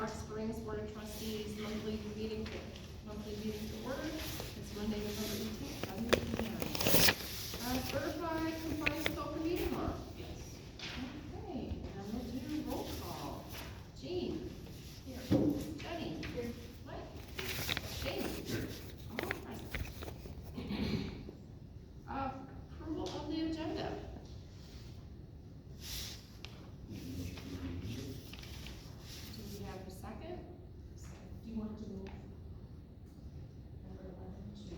Rock Springs Board of Trustees monthly meeting to order. It's Monday, November 18th, 7 p.m. Certified compliance with open meeting law. Yes. Okay, and we'll do roll call. Jean? Here. Jenny? Here. Mike? Shane? Here. All present. Approval of the agenda. Do we have a second? Do you want to move number 11 to?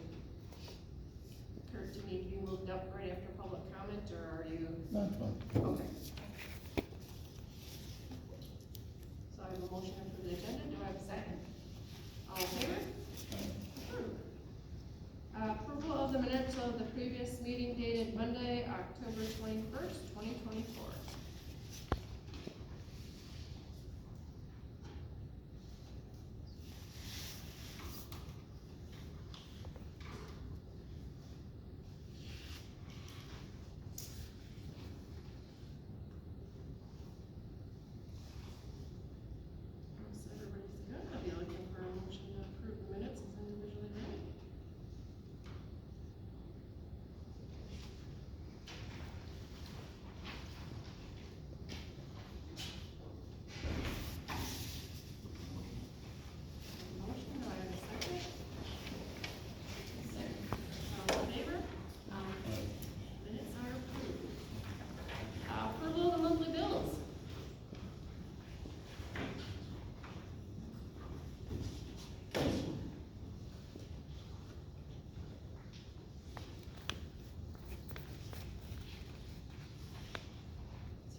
Kurt, do we, you moved up right after public comment, or are you? That's fine. Okay. So I have a motion for the agenda, do I have a second? All in favor? Approved. Approval of the minutes of the previous meeting dated Monday, October 21st, 2024. So everybody's good, I'll be looking for a motion to approve the minutes as individually read. Motion, do I have a second? All in favor? Minutes are approved. Approval of the monthly bills. So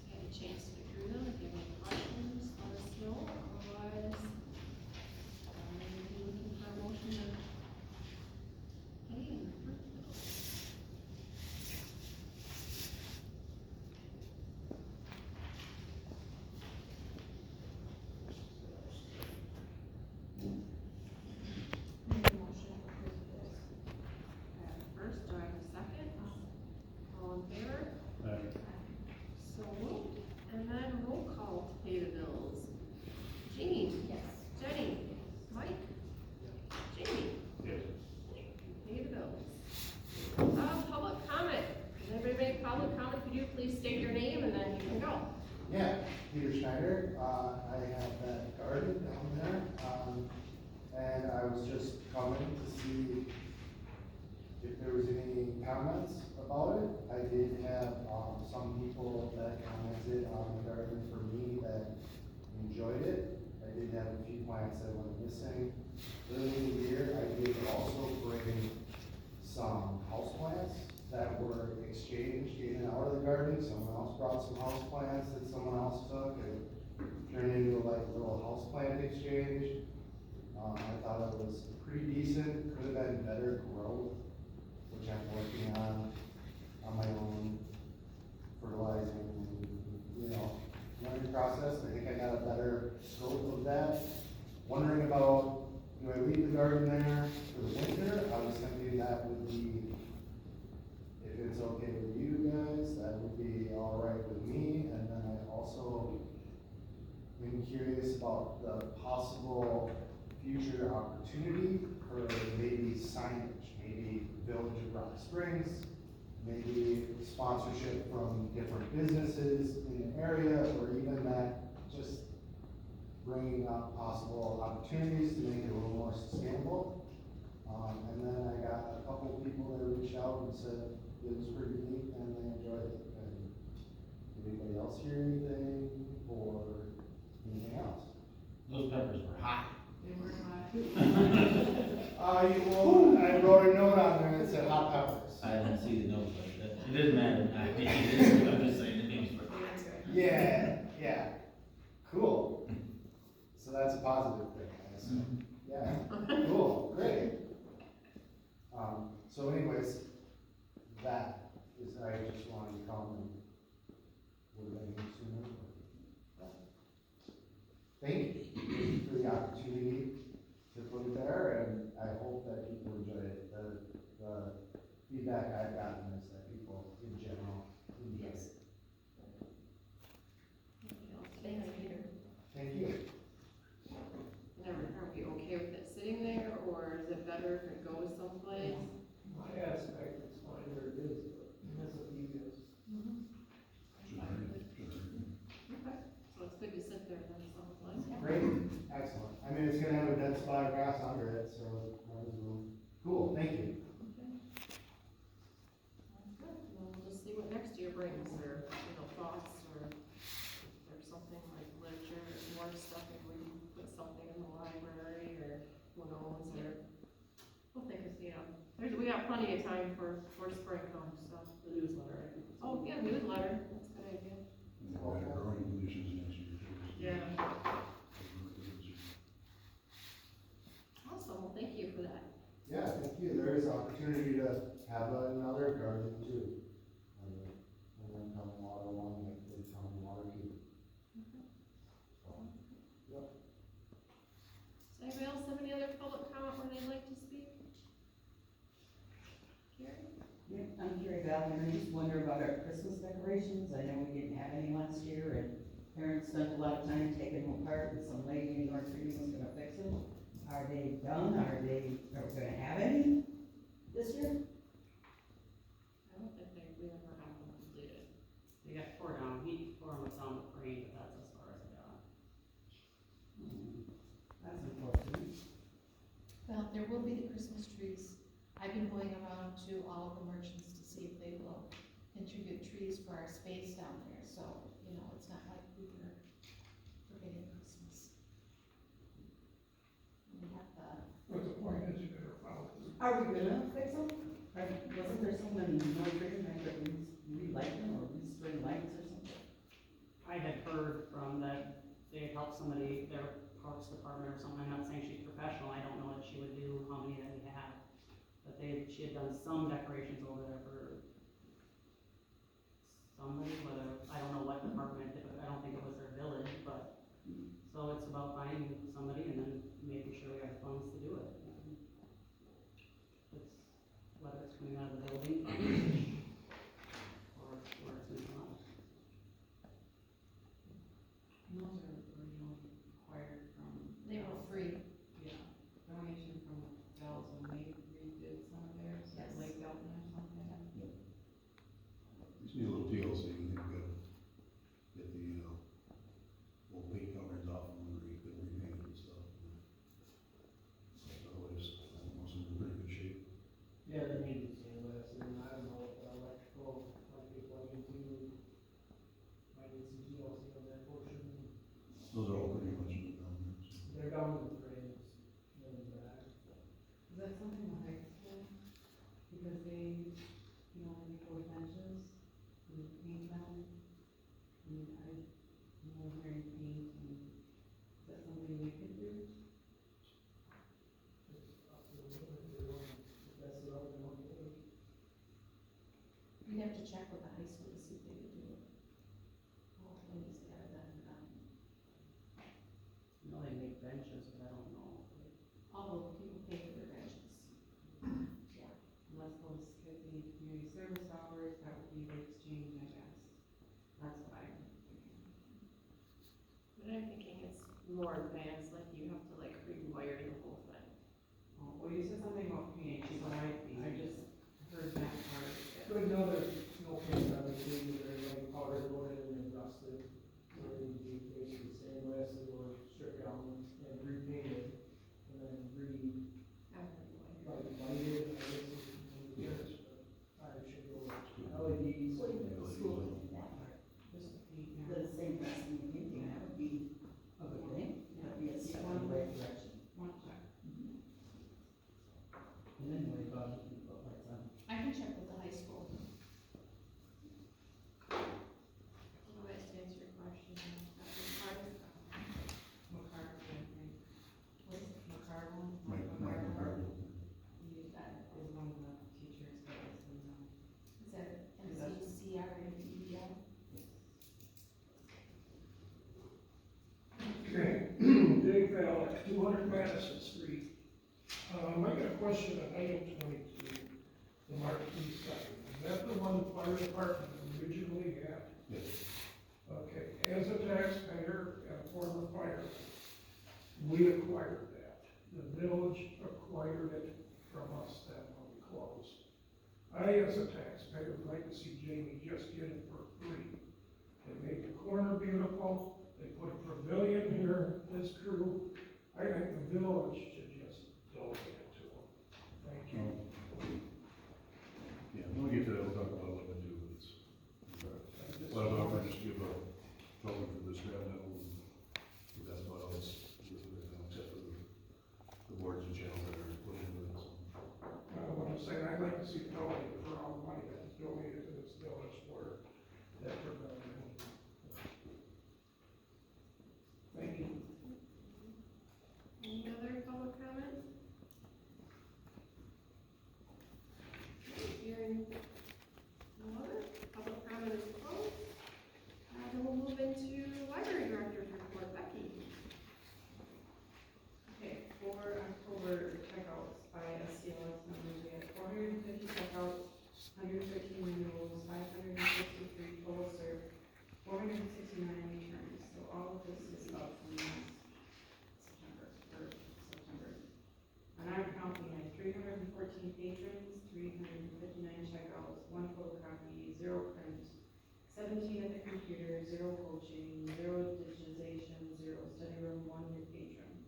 if you have a chance to go through them, if you have any questions, let us know, otherwise, we'll be looking for a motion to pay and approve the bills. Make a motion to approve this. First, do I have a second? All in favor? So moved. And then roll call to pay the bills. Jean? Yes. Jenny? Mike? Jamie? Yes. Pay the bills. Public comment. Does anybody make public comment? If you do, please state your name and then you can go. Yeah, Peter Schneider. I have that garden down there, and I was just coming to see if there was any comments about it. I did have, some people that commented on the garden for me that enjoyed it. I did have a few plants that went missing. Early in the year, I did also bring some houseplants that were exchanged in and out of the garden. Someone else brought some houseplants that someone else took and turned into like a little houseplant exchange. I thought it was pretty decent, could have been better growth, which I'm working on my own fertilizing, learning process. I think I got a better scope of that. Wondering about, do I leave the garden there for the winter? I was thinking that would be, if it's okay with you guys, that would be all right with me. And then I also am curious about the possible future opportunity for maybe signage, maybe Village of Rock Springs, maybe sponsorship from different businesses in the area, or even that just bringing up possible opportunities to make it a little more sustainable. And then I got a couple people that reached out and said it was pretty neat and they enjoyed it. And did anybody else hear anything or anything else? Those peppers were hot. They were, Well, I wrote a note on there that said hot peppers. I didn't see the notes, but it doesn't matter. I'm just saying the names were. Yeah, cool. So that's a positive thing, I assume. Yeah, cool, great. So anyways, that is, I just wanted to come and would have been sooner. Thank you for the opportunity to put it there, and I hope that people enjoy it. The feedback I've gotten is that people in general enjoy it. Thanks, Peter. Thank you. got plenty of time for spring comes, so. The newsletter, I think. Oh, yeah, newsletter, that's a good idea. And better growing conditions next year too. Yeah. Awesome, well, thank you for that. Yeah, thank you. There is opportunity to have another garden too. And then town water one, like the town water two. So, yep. Does anybody else have any other public comment where they'd like to speak? Carrie? Yeah, I'm Carrie Valley, and I just wonder about our Christmas decorations. I know we didn't have any last year, and parents spent a lot of time taking them apart, and some lady in North Reading was gonna fix them. Are they done? Are we gonna have any this year? I don't think we ever have them completed. They got tore down, he tore them down with rain, but that's as far as it got. That's unfortunate. Well, there will be the Christmas trees. I've been going around to all of the merchants to see if they will contribute trees for our space down there, so, you know, it's not like we were forgetting Christmas. We have the, But the point is, you better follow this. Are we gonna fix them? Wasn't there someone in North Reading that could relight them or re-string lights or something? I had heard from that they had helped somebody, their parks department or something, I'm not saying she's professional, I don't know if she would do how many that we have. But she had done some decorations over there for somebody, whether, I don't know what department, I don't think it was their village, but, so it's about finding somebody and then making sure we have the funds to do it. It's, whether it's coming out of the building fund, or where it's moving on. Those are originally acquired from. they were free. Yeah, donation from Bell's when they redid some of theirs, Yes. at Lake Delton or something. Just need a little TLC, you think we gotta get the, old paint coverings off and repaint and stuff. Otherwise, most of them are in pretty good shape. Yeah, they need to sandblast, and I don't know what the electrical, like if I need to, might need some TLC on that portion. Those are all pretty much moved down there, so. They're down to the frames, and back. Is that something the high school, because they, you know, when they go benches, and they paint them? And I, know wearing paint, and is that something we could do? It's up to them if they want to mess it up in one day. We'd have to check with the high school to see if they could do it. All things that are done, You know, they make benches, but I don't know. although people pay for their benches. Yeah. Unless those kids need community service hours, that would be the exchange, I guess. That's what I'm thinking. But I'm thinking it's more advanced, like you have to like rewire the whole thing. Oh, well, you said something about paint, but I just heard that part of it. But no, there's no paint on the thing, they're like powder coated and then rusted. So they need to be basically sandblasted or stripped down and repainted, and then Have them rewire. like lighted, I guess, is years, but I should go with LEDs. What do you think the school would do that part? Just the paint, The yeah. same person in painting, that would be a good thing. That'd be a step in the right direction. One check. And then worry about it, put lights on. I can check with the high school. Otherwise, to answer your question, that's part of McCarver, I think. What's McCarver? Mike McCarville. That is one of the teachers that was in, Is that MCCR and PEI? Okay, Dave Val, 200 Madison Street. I got a question on item 22, the Marquee site. Is that the one the fire department originally had? Yes. Okay, as a taxpayer and a former fireman, we acquired that. The village acquired it from us then when we closed. I, as a taxpayer, would like to see Jamie just get it for free. They made the corner beautiful, they put a pavilion here, his crew. I think the village should just donate it to them. Thank you. Yeah, when we get to that, we'll talk about what to do, but it's, well, I was just give a token for this grab that one, but that's about all it's, except for the boards and channels that are put into it, so. What I'm saying, I'd like to up from September. On our account, we had 314 patrons, 359 checkouts, 1 photocopy, 0 print, 17 at the computer, 0 coaching, 0 digitization, 0 study room, 1 new patron.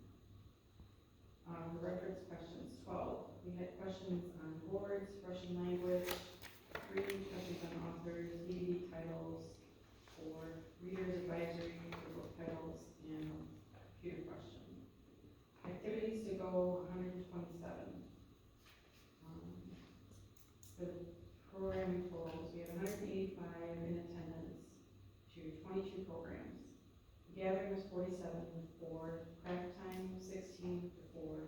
The reference questions, 12. We had questions on boards, Russian language, 3 questions on authors, DVD titles, 4 readers advisory for book titles, and a computer question. Activities to go, 127. For the programming totals, we had 185 in attendance to 22 programs. The gathering was 47 with 4, craft time 16 to 4.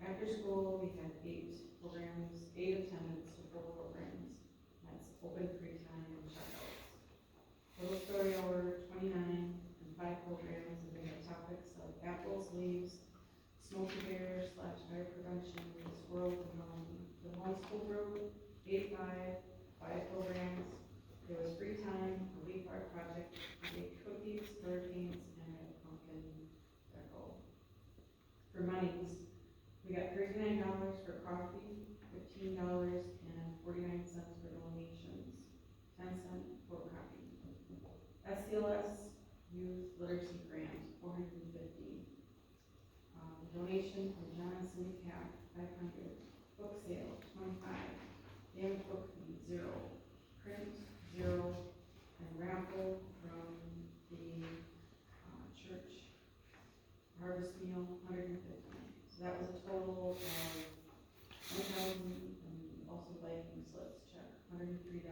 After school, we had 8 programs, 8 attendance to 4 programs. That's open free time and checkouts. Total story hour 29 and 5 programs, and we had topics of apples, leaves, smoky bear / fire prevention, the squirrel from home. The homeschool group, 8-5, 5 programs. There was free time, a leaf art project, we made cookies, hurricanes, and a pumpkin deco. For monies, we got $39 for coffee, $15 and 49 cents for donations, 10-cent photocopy. SCLS Youth Literacy Grant, $450. Donation from John and Cindy Cap, $500. Book sale, $25. Damn book fee, 0. Print, 0. And raffle from the church harvest meal, $150. So that was a total of 1,000, and also lighting slips check, $103.26.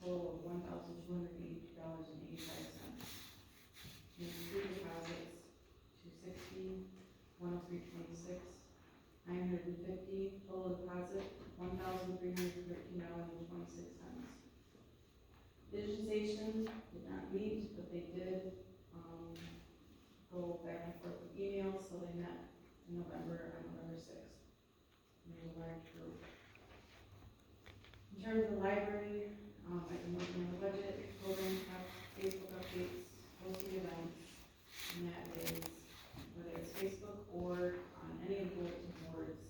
Total of $1,282.85. And food deposits, 260, 103.26, 950, total deposit, $1,313.26. Digitization did not meet, but they did, go back and forth with emails, so they met in November, on November 6th. And they were a large group. In terms of the library, I've been working on the budget, program Facebook updates, hosting events, and that is, whether it's Facebook or on any of the bulletin boards,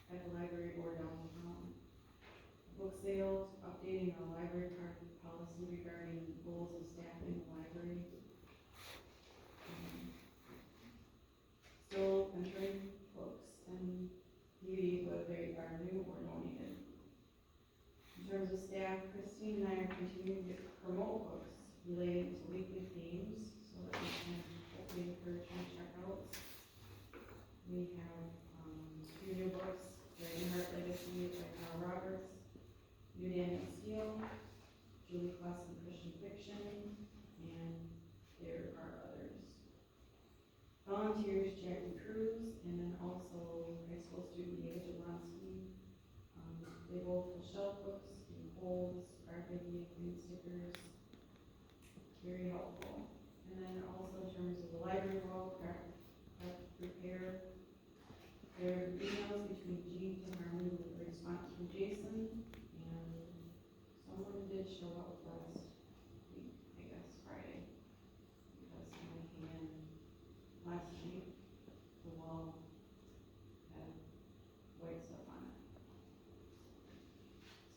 at the library or downtown. Book sales, updating our library card policy regarding goals of staffing the library. Still entering books and DVDs, whether they are new or donated. In terms of staff, Christine and I are continuing to promote books relating to weekly themes, so that we can hopefully encourage more checkouts. We have 2 new books, The Heart Legacy by Carl Roberts, New Daniel Steele, Julie Clausen Christian Fiction, and there are others. Volunteers, Jackie Cruz, and then also high school student Diego Jablonski. They both will shelf books, do polls, RFID, green stickers. Very helpful. And then also in terms of the library wall, prepare. There are emails between Jean and Harmony with a response from Jason, and someone did show up last week, I guess Friday, because somebody came in last week. The wall had white stuff on it.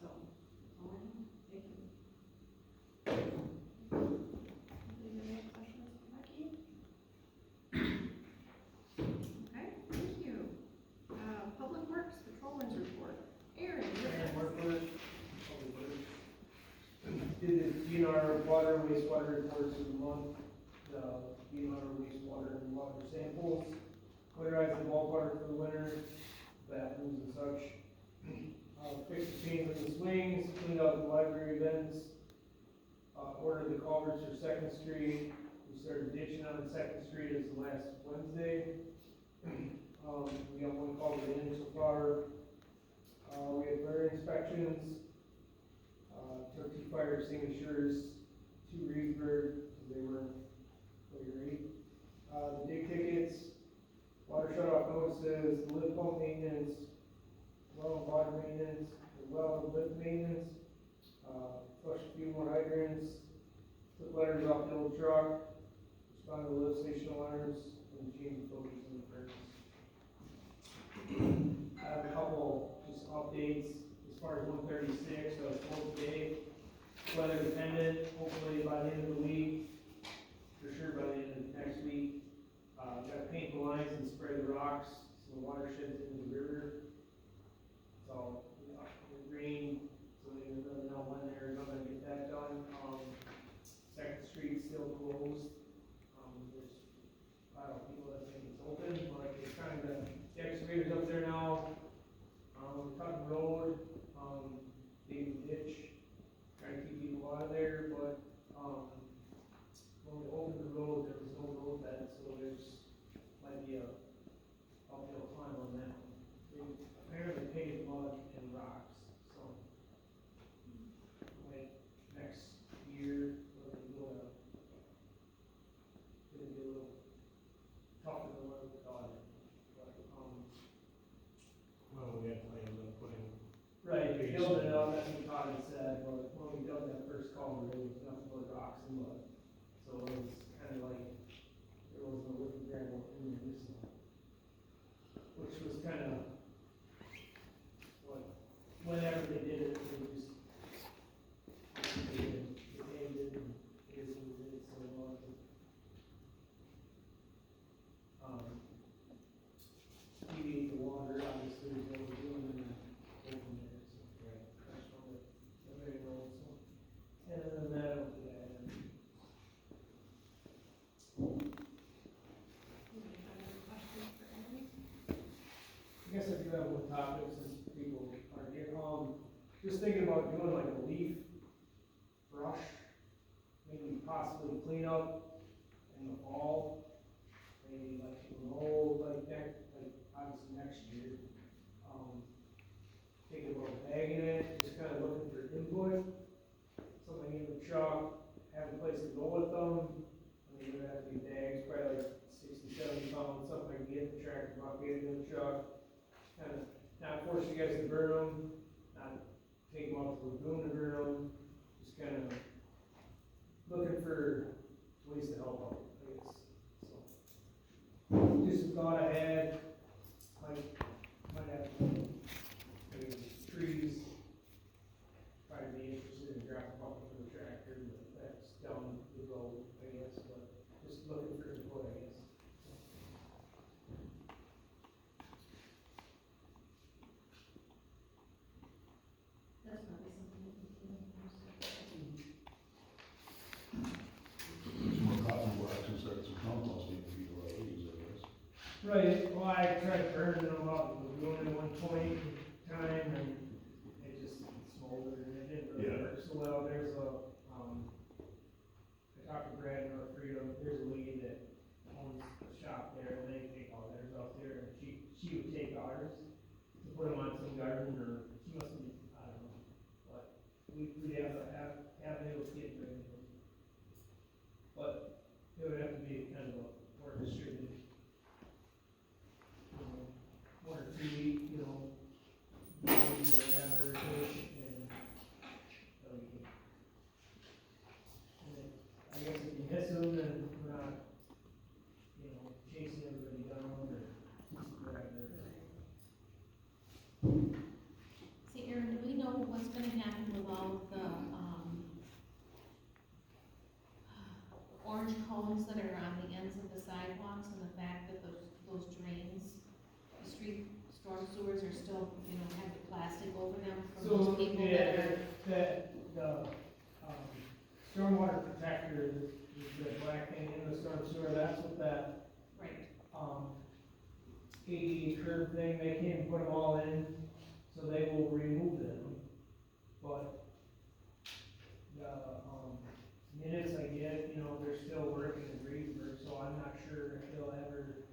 So, all I know, thank you. Any other questions for Becky? Okay, thank you. Public Works Patrolman's Report. Aaron, Did the DNR water and wastewater reports of the month, the DNR wastewater and water samples, winterized the ballpark for the winter, bathrooms and such. Fixed the chains in the swings, cleaned out the library vents, ordered the culverts for Second Street. We started ditching on Second Street as the last Wednesday. We got 1 culvert in so far. We had burn inspections, took 2 fire extinguishers, 2 Reedsburg, because they weren't quite great. The dig tickets, water shut-off notices, the lift pump maintenance, well and water maintenance, the well and lift maintenance, flushed a few more hydrants, took letters off the old truck, respond to the lift station alarms, and change the filters in the furnace. I have a couple just updates as far as 136, so it's full today. Weather dependent, hopefully by the end of the week, for sure by the end of next week. Gotta paint the lines and spray the rocks, so the water sheds into the river. So, it rained, so they didn't really know when they were gonna get that done. Second Street's still closed. There's a lot of people that think it's open, but it's kind of, the excavators up there now, cutting road, digging ditch, trying to keep people out of there, but, when we opened the road, there was no road bed, so there's, might be a uphill climb on that one. They apparently paved mud and rocks, so. Like, next year, it'll be a little tougher than what we thought. But, Well, we had plans on putting. right, they built it up, that's what Todd had said, but when we dug that first culvert, there was nothing but rocks and mud. So it was kind of like, there was no living gravel in there, so. Which was kind of, what, whenever they did it, they just, they paved it, and it is what it is, so it was. Deviate the water, obviously, is what we're doing, and then go from there, so. That's all that, everybody knows, so. And then that, yeah. Any other questions for Andy? I guess I do have one topic since people are here, just thinking about doing like a leaf brush, maybe possibly clean up in the fall, maybe like mow like that, like obviously next year. Thinking about bagging it, just kind of looking for input, something in the truck, have a place to go with them. I mean, there have to be bags, probably like 60, 70 pounds, something I can get in the tractor bucket, in the truck. Kind of not force you guys to burn them, not take them out to the lagoon to burn them, just kind of looking for ways to help out, I guess, so. Just a thought I had, might have to, maybe trees, probably be interested in drop them off for the tractor, but that's down the road, I guess, but just looking for input, I guess. That's probably something that we can use. Some more cotton wax and start some composting would be the right use, I guess. Right, well, I tried burning them up, doing it at one point in time, and it just smoldered, and it didn't really Yeah. work so well. There's a, I talked to Brad and Freedom, there's a lady that owns a shop there, and they take all theirs out there, and she would take ours to put them on some garden, or she must be, I don't know, but we'd have to have those get rid of them. But it would have to be kind of a more distributed, 1 or 2 week, maybe whatever, and I guess if you miss them, then we're not, chasing everybody down or whatever. See, Aaron, do we know what's gonna happen with all of the, orange cones that are on the ends of the sidewalks and the fact that those drains, the street storm sewers are still, have the plastic over them from So, those people that are. the stormwater protector, the black thing in the storm sewer, that's what that, Right. ADA curve thing, they can't put them all in, so they will remove them. But the, minutes I get, they're still working in Reedsburg, so I'm not sure if they'll ever.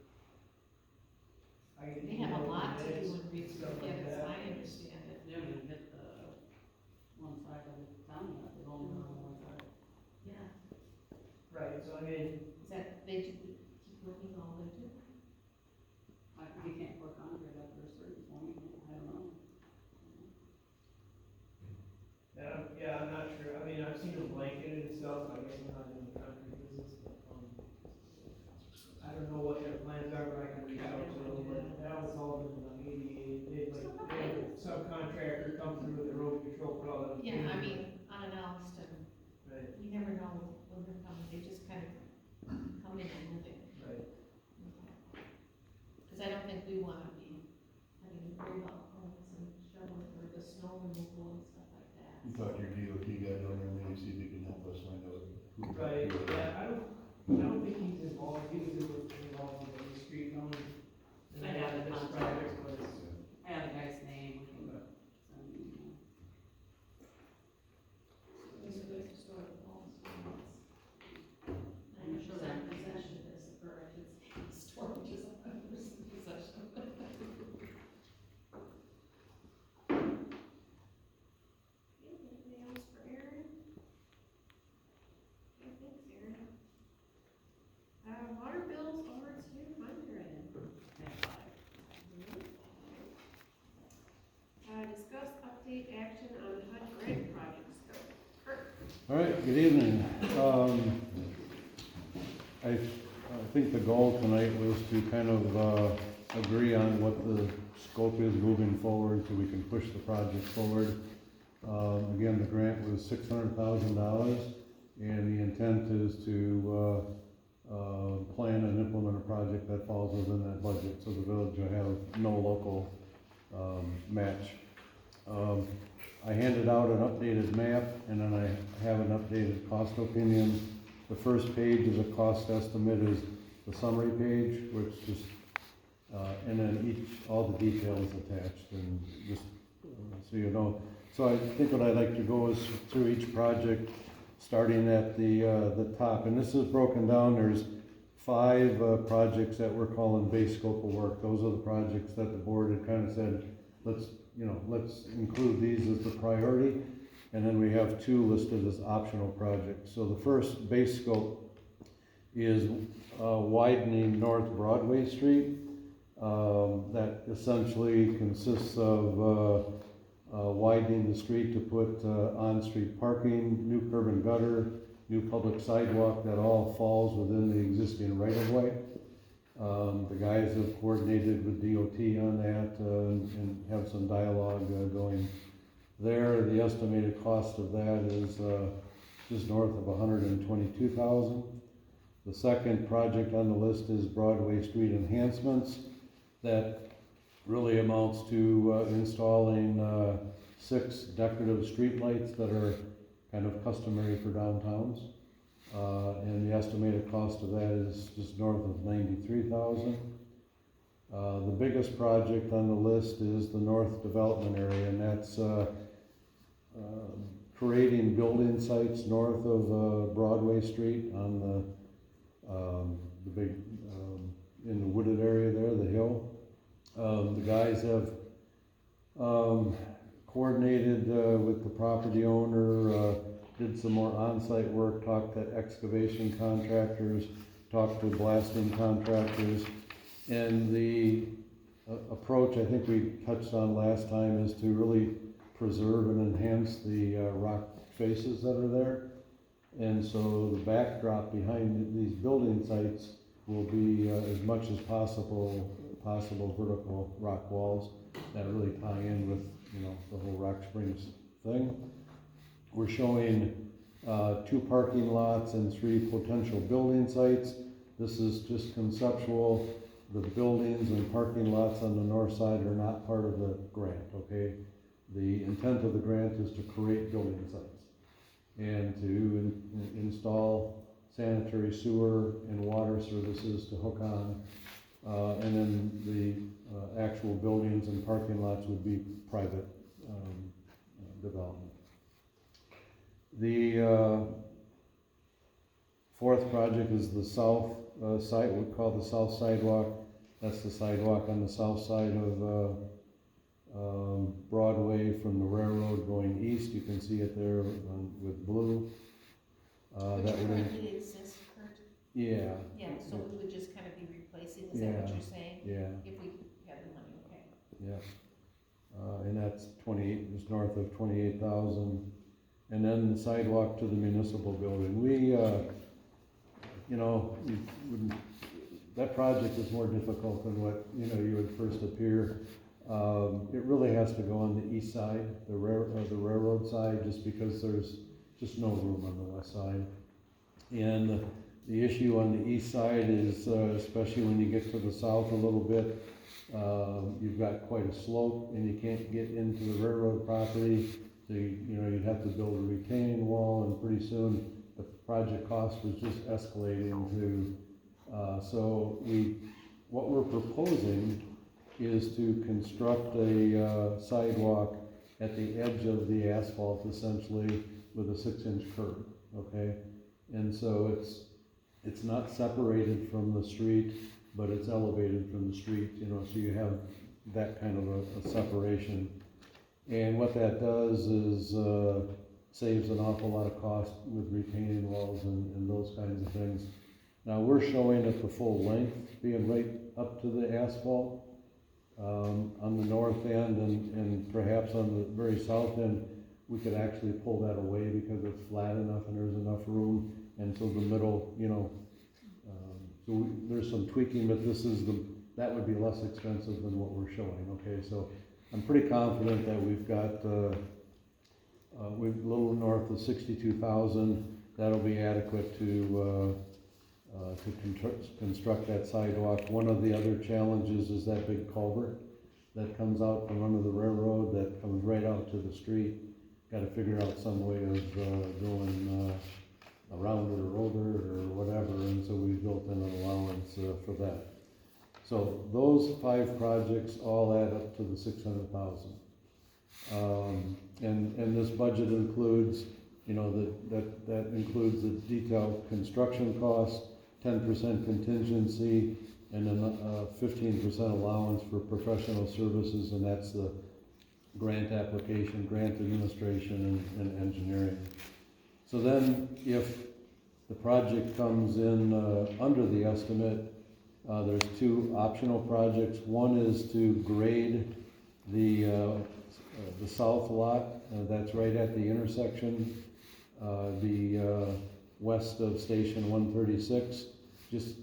I get They have a emails lot to and do minutes, in Reedsburg, stuff like yes, that. I understand it. They haven't even hit the one side of the town yet, they've only been on one side. Yeah, Right, so I mean, is that, they keep working all winter? You can't pour concrete after a certain point, I don't know. yeah, I'm not sure, I mean, I've seen them blanketed and stuff, I guess I'm not in the concrete business, we wanna be having very well cones and shoveling for the snow removal and stuff like that. You talk to your DOT guy down there, maybe see if he can help us find out. who- Right, yeah, I don't think he's involved, he was involved with the street loan. And I have the this contact. project was, I have the guy's name, we can send an email. These are the historic homes. I'm I'm sure sure that- that possession is, or I should say, storage is a person's possession. Anything else for Aaron? Yeah, thanks, Aaron. Water bills over 200. Discuss update action on HUD grant project scope. Kurt? All right, good evening. I think the goal tonight was to kind of agree on what the scope is moving forward so we can push the project forward. Again, the grant was $600,000, and the intent is to plan and implement a project that falls within that budget, so the village will have no local match. I handed out an updated map, and then I have an updated cost opinion. The first page is a cost estimate, is the summary page, which just, and then all the details attached, and just so you know. So I think what I'd like to go is through each project, starting at the top, and this is broken down. There's 5 projects that we're calling base scope of work. Those are the projects that the board had kind of said, let's include these as the priority, and then we have 2 listed as optional projects. So the first base scope is widening North Broadway Street. That essentially consists of widening the street to put on-street parking, new curb and gutter, new public sidewalk. That all falls within the existing right-of-way. The guys have coordinated with DOT on that and have some dialogue going there. The estimated cost of that is just north of $122,000. The second project on the list is Broadway Street enhancements. That really amounts to installing 6 decorative streetlights that are kind of customary for downtowns. And the estimated cost of that is just north of $93,000. The biggest project on the list is the North Development Area, and that's creating building sites north of Broadway Street on the big, in the wooded area there, the hill. The guys have coordinated with the property owner, did some more on-site work, talked to excavation contractors, talked to blasting contractors, and the approach I think we touched on last time is to really preserve and enhance the rock faces that are there. And so the backdrop behind these building sites will be as much as possible vertical rock walls that really tie in with, the whole Rock Springs thing. We're showing 2 parking lots and 3 potential building sites. This is just conceptual. The buildings and parking lots on the north side are not part of the grant, okay? The intent of the grant is to create building sites and to install sanitary sewer and water services to hook on. And then the actual buildings and parking lots would be private development. The 4th project is the south side, we call the south sidewalk. That's the sidewalk on the south side of Broadway from the railroad going east. You can see it there with blue. Which That would, currently exists, Kurt? yeah. Yeah, so we would just kind of be replacing, is that what you're saying? Yeah, If we had the money, okay. yeah. And that's just north of 28,000. And then the sidewalk to the municipal building. We, that project is more difficult than what, you would first appear. It really has to go on the east side, the railroad side, just because there's just no room on the west side. And The issue on the east side is, especially when you get to the south a little bit, you've got quite a slope and you can't get into the railroad property. So you'd have to build a retaining wall, and pretty soon the project cost was just escalating to, what we're proposing is to construct a sidewalk at the edge of the asphalt, essentially, with a 6-inch curb, okay? And so it's not separated from the street, but it's elevated from the street, so you have that kind of a separation. And what that does is saves an awful lot of cost with retaining walls and those kinds of things. Now, we're showing it the full length, being right up to the asphalt on the north end, and perhaps on the very south end, we could actually pull that away because it's flat enough and there's enough room. And so the middle, there's some tweaking, but that would be less expensive than what we're showing, okay? So I'm pretty confident that we've got, we're a little north of 62,000. That'll be adequate to construct that sidewalk. One of the other challenges is that big culvert that comes out from under the railroad that comes right out to the street. Got to figure out some way of going around it or over it or whatever, and so we built in an allowance for that. So those 5 projects all add up to the 600,000. And this budget includes, that includes the detailed construction cost, 10% contingency, and then 15% allowance for professional services, and that's the grant application, grant administration, and engineering. So then, if the project comes in under the estimate, there's 2 optional projects. One is to grade the south lot, that's right at the intersection, west of Station 136, just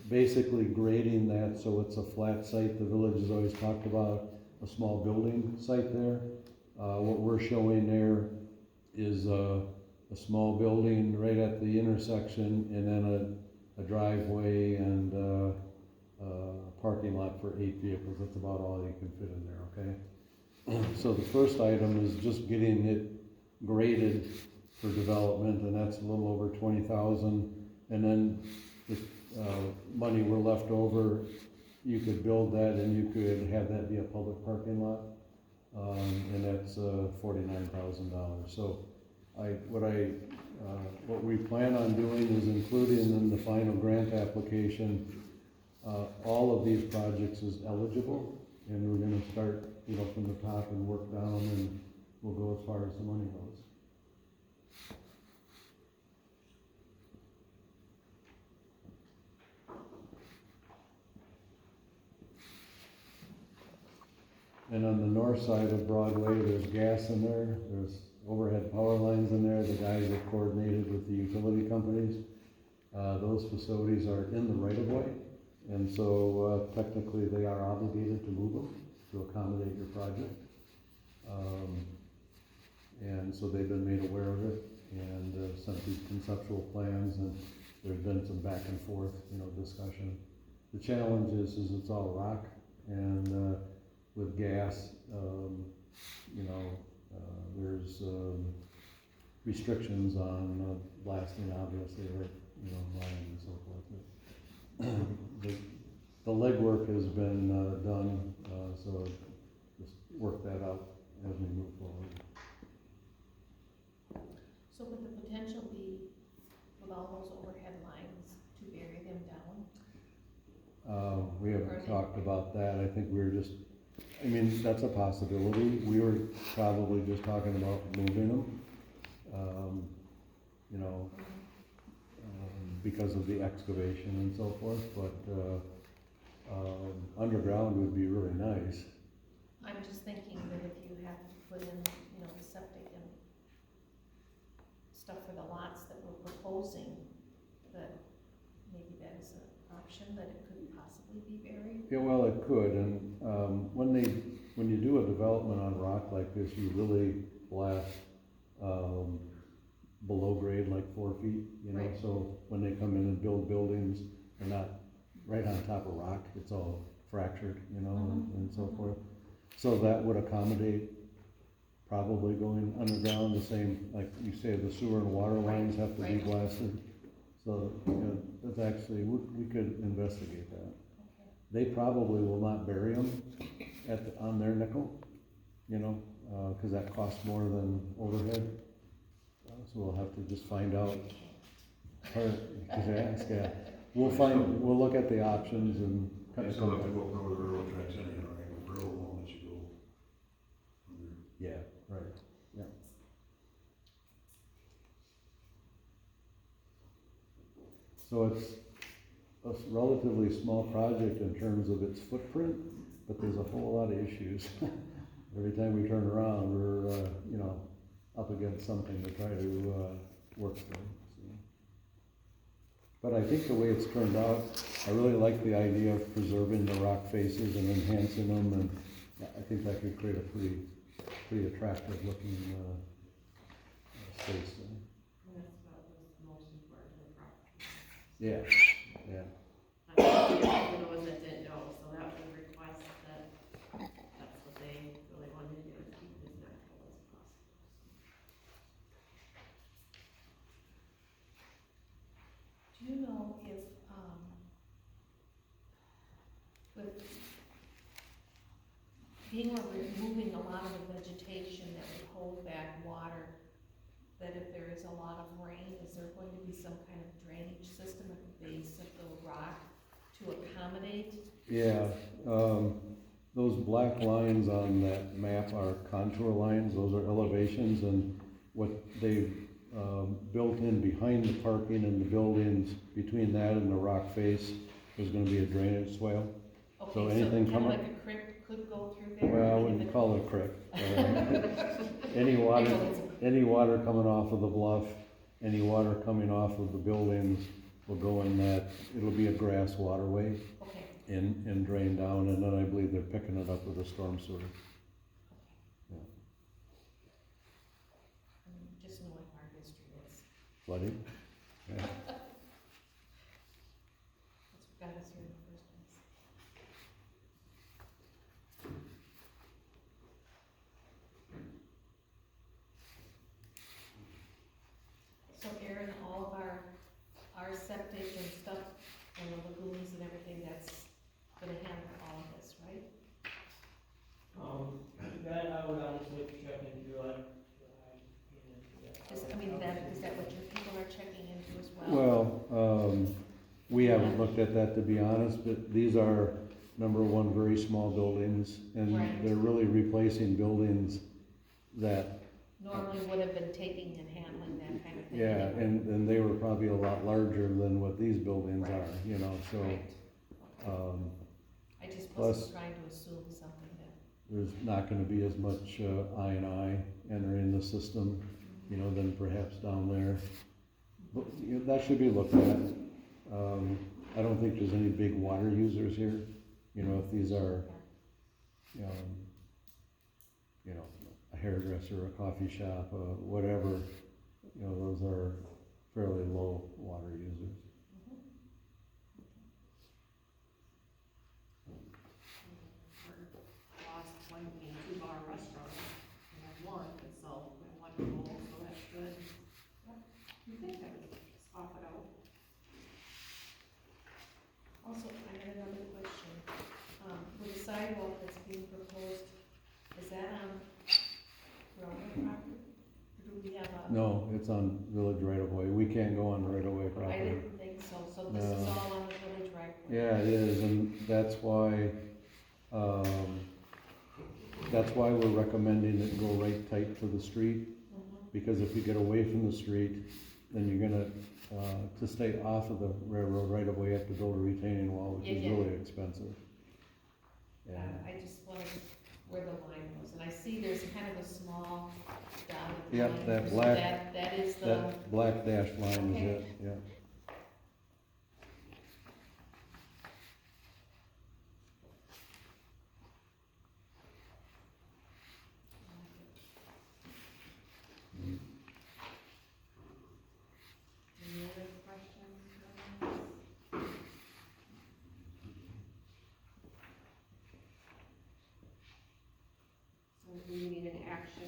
basically grading that so it's a flat site. The village has always talked about a small building site there. What we're showing there is a small building right at the intersection, and then a driveway and a parking lot for 8 vehicles. That's about all you can fit in there, okay? So the first item is just getting it graded for development, and that's a little over 20,000. And then if money were left over, you could build that and you could have that be a public parking lot, and that's $49,000. So what we plan on doing is including in the final grant application all of these projects as eligible, and we're going to start from the top and work down, and we'll go as far as the money goes. And on the north side of Broadway, there's gas in there, there's overhead power lines in there. The guys have coordinated with the utility companies. Those facilities are in the right-of-way, and so technically they are obligated to move them to accommodate your project. And so they've been made aware of it and sent these conceptual plans, and there's been some back and forth, discussion. The challenge is it's all rock, and with gas, there's restrictions on blasting, obviously, right, line and so forth. The legwork has been done, so just work that out as we move forward. So would the potential be, with all those overhead lines, to bury them down? We haven't talked about that. I think that's a possibility. We were probably just talking about moving them, because of the excavation and so forth, but underground would be really nice. I'm just thinking that if you have to put in, the septic and stuff for the lots that we're proposing, that maybe that is an option, that it could possibly be buried. Yeah, well, it could, and when you do a development on rock like this, you really blast below grade, like 4 feet, you know, Right. so when they come in and build buildings, they're not right on top of rock, it's all fractured, you know, and so forth. So that would accommodate probably going underground, the same, like you say, the sewer and water lines have to be Right. blasted. So, you know, that's actually, we could investigate that. They probably will not bury them on their nickel, you know, cause that costs more than overhead. So we'll have to just find out. Yeah. We'll look at the options and kind You of still come have to back. go up over the railroad tracks anyhow, right? The railroad won't let you go under. Yeah, right, yeah. So it's a relatively small project in terms of its footprint, but there's a whole lot of issues. Every time we turn around, we're, you know, up against something to try to, work through. So. But I think the way it's turned out, I really like the idea of preserving the rock faces and enhancing them, and I think that could create a pretty attractive looking, space there. And that's about what's the most important to the property. Yeah, yeah. For those that didn't know, so that was a request that's what they really wanted to do, is keep it as natural as possible. Do you know if, with being or removing a lot of the vegetation that would hold back water, that if there is a lot of rain, is there going to be some kind of drainage system at the base of the rock to accommodate? Yeah, those black lines on that map are contour lines, those are elevations, and what they've built in behind the parking and the buildings, between that and the rock face, is gonna be a drainage swale. Okay, So so anything kind come of up- like a creek could go through there? Well, I I mean, wouldn't if it- call it a creek. Any water coming off of the bluff, any water coming off of the buildings will go in that, it'll be a grass waterway Okay, and drain down, and then I believe they're picking it up with a storm sewer. Yeah. just knowing our history is, Flooding? Yeah. that's what got us here in the first place. So Aaron, all of our septic and stuff, and the lagoons and everything, that's gonna handle all of this, right? That I would honestly check into, Is that what your people are checking into as well? Well, we haven't looked at that, to be honest, but these are, number one, very small buildings, and Right. they're really replacing buildings that, Normally would have been taking and handling that kind of thing. yeah, anyway. and they were probably a lot larger than what these buildings Right. are, you know, so, Right. I just plus- wasn't trying to assume something that, there's not gonna be as much, I&I entering the system, you know, than perhaps down there. But, you know, that should be looked at. I don't think there's any big water users here, you know, if these are, you know, a hairdresser, a coffee shop, whatever, you know, those are fairly low water users. Lost one being two-bar restaurant, we have one, and so we have one goal, so that's good. You think that would swap it out? also, I had another question. With the sidewalk that's being proposed, is that on railroad property? Or do we have a? No, it's on village right of way. We can't go on right of way I property. didn't think so, so this is No. all on the village right? Yeah, it is, and that's why we're recommending it go right tight to the street. Mhm. Because if you get away from the street, then you're gonna, to stay off of the railroad right of way, you have to build a retaining wall, which is Yeah. really expensive. Yeah, I just wondered where the line was, and I see there's kind of a small dotted Yep, line. that So black- that is the, that black dashed line is Okay. it, yeah.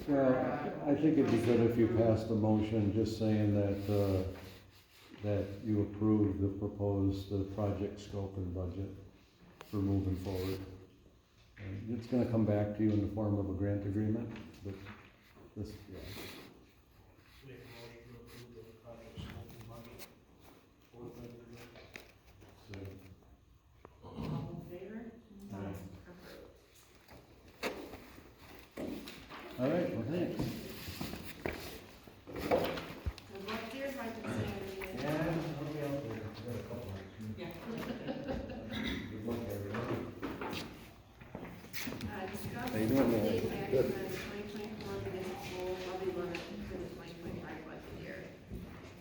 Well, I think it'd be good if you passed a motion just saying that, that you approve the proposed, project scope and budget for moving forward. And it's gonna come back to you in the form of a grant agreement, but this, yeah. Make a motion to approve the project scope and budget for the agreement. All in favor? All right, well, thanks. Good luck here, if I can say anything. I'll be out there. I got a couple of Yeah. Good luck, everyone. Discuss How you doing, man? update action Good. on the 2024 municipal levy limit for the 2025 budget year.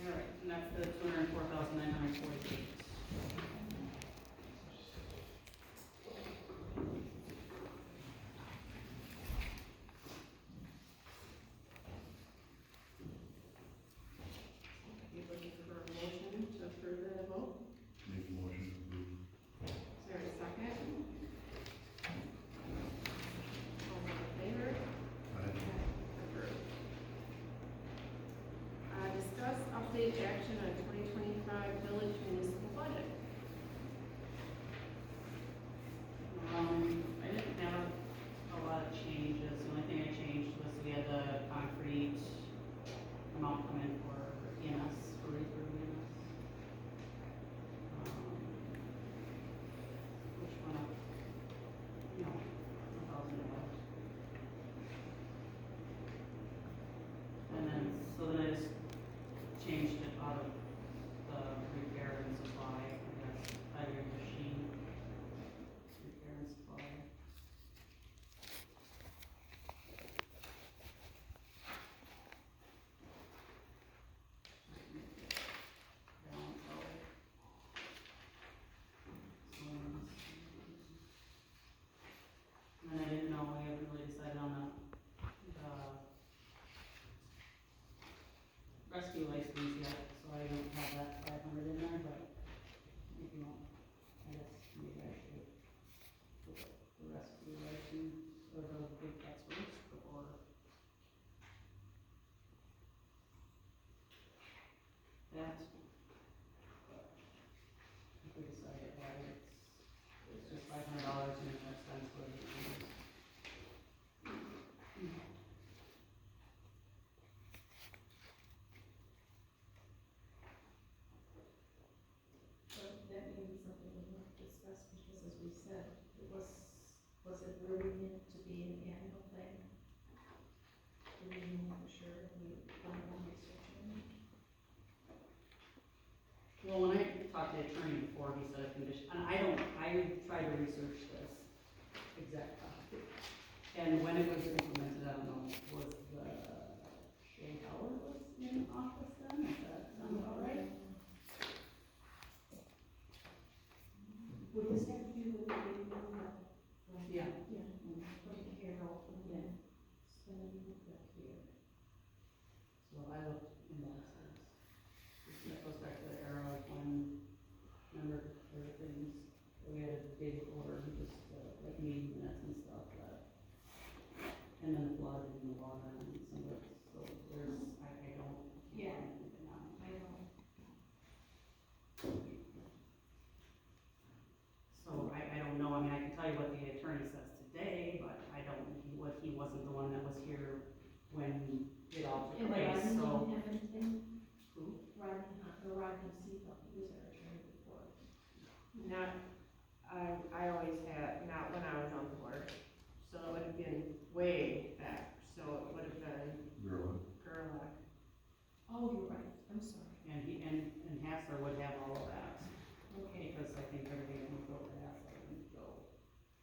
All right, and that's the 204,948. You looking for a motion to approve that vote? Make a motion to approve. Is there a second? All those in favor? Approved. Discuss update action on 2025 village municipal budget. I didn't have a lot of changes, the only thing I changed was we had the concrete amount come in for EMS, for Reefer EMS. Which went up, $1,000. And then, so then I just changed it out of the repair and supply, I guess, either machine, repair and supply. Balance out. And then I didn't know, I haven't really decided on the rescue license yet, so I don't have that 500 in there, but if you want, I guess maybe I should put the rescue license or the big tax rate before. That. But if we decide why it's just $500 and it's expense for the But that may be something we have to discuss, because as we said, was it really meant to be an annual thing? Do we know for sure, we want to research on it? Well, when I talked to the attorney before, he said a condition, and I tried to research this exact topic. And when it was implemented, I don't know, was Shay Howard was in office then, is that sound about right? Would this have to do with the baby boom? Yeah. Yeah, from Carol, and then spending that here. So I looked in that sense. That goes back to the era of when, remember, there were things, we had a big order, just like meeting minutes and stuff, and then the flood and the water and some of it, so there's, I don't. Yeah. Anything on it. I know. So I don't know, I mean, I can tell you what the attorney says today, but I don't, he wasn't the one that was here when it all took And place, Rodney so. didn't have anything? Who? Rodney Seagull, he was our attorney before. Not, I always had, not when I was on the board, so it would have been way back, so it would have been Girl. Gerlach. Oh, you're right, I'm sorry. And Hassler would have all of that, Okay. because I think everything would go to Hassler and go,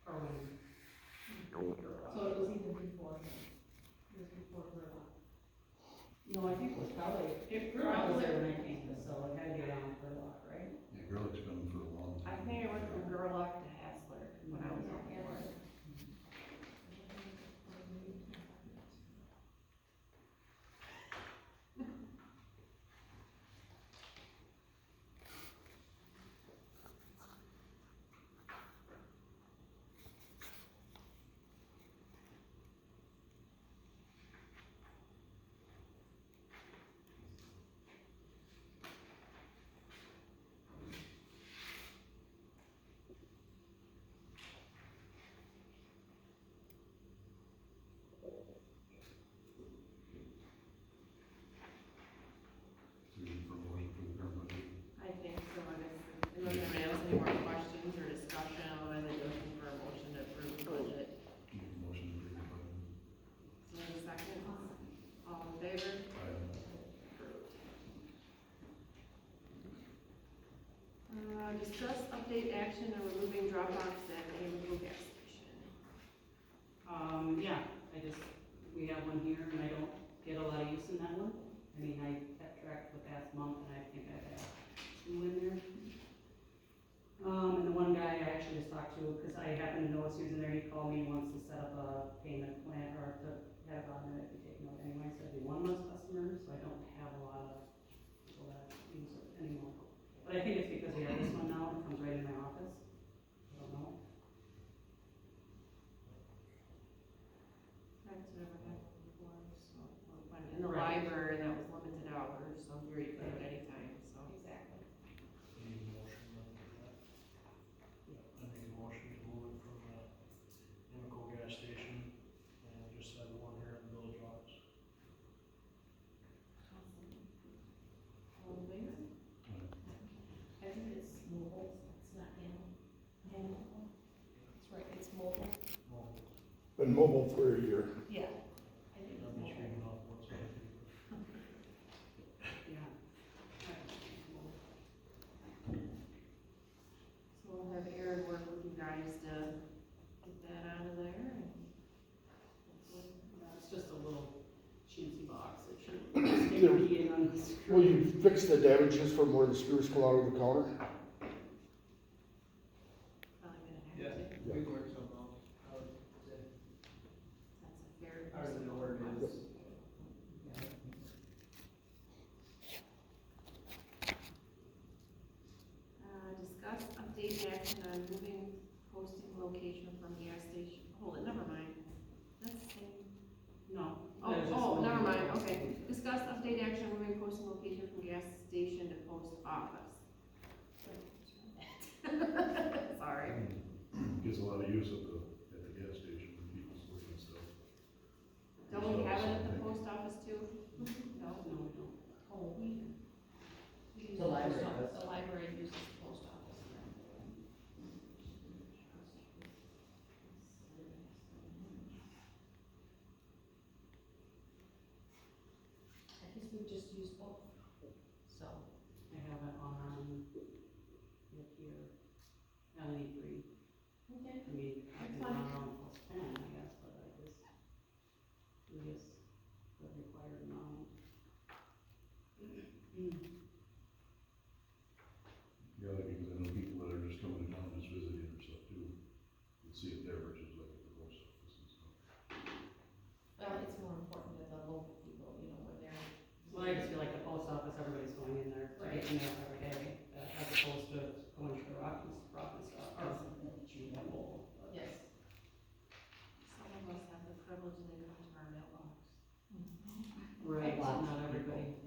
or when. So it was even before him. It was before Gerlach. No, I think it was probably, It Gerlach was probably, there when I came, so it had to be around Gerlach, right? Yeah, Gerlich's been for a long I time. think it went from Gerlach to Hassler when I was on the board. any more questions or discussion, otherwise I'd be looking for a motion to approve the budget. Make a motion to approve the budget. So in a second, all in favor? Discuss update action on removing drop-offs at Amico gas station. Yeah, we have one here and I don't get a lot of use in that one. I mean, I kept track the past month and I think I've had 2 in there. And the one guy I actually just talked to, because I happened to notice he was in there, he called me, wants to set up a payment plan, or to have on there if you take note anyway, so I'd be one less customer, so I don't have a lot of people that use it anymore. But I think it's because we have this one now, it comes right in my office, I don't know. That's never happened before, so, we'll find it in the Right. library, and that was limited hours, so I'm here you can do it anytime, so. Exactly. Need a motion then for that? I make a motion to move it from the Amico gas station and just have the one here in the village office. All in favor? I think it's mobile, it's not animal. That's right, it's mobile. Been mobile for a year. Yeah. I think I'm it's just mobile. reading off what's on the paper. Yeah. So we'll have Aaron work with you guys to get that out of there, and hopefully, It's just a little chintzy box, it should stay keying on the screw. Will you fix the damages from where the screws come out of the counter? probably gonna have to. we work something out. That's a fair. I already know where it is. Discuss update action on moving posting location from gas station, hold it, never mind. That's the same. No. Oh, that was just oh, one never more. mind, okay. Discuss update action moving posting location from gas station to post office. Sorry. Gets a lot of use at the gas station when people's looking and stuff. Don't we have it at the post office too? No? No, we don't. Oh, we use The library post office. does. The library uses the post office. I guess we just use both, so. I have it on, look here, LE three. Okay. I mean, I can Fine. run around plus 10, I guess, but I just, we just, the required amount. Yeah, because I know people that are just coming to town, just visiting or stuff too. You see it there versus like at the post office and stuff. Well, it's more important to the local people, you know, when they're. Well, I just feel like the post office, everybody's going in there to get the mail every day, as opposed to going to the rock and stuff, or Chino. Yes. Some of us have the privilege and they come to our mailbox. Right, Lots not of everybody.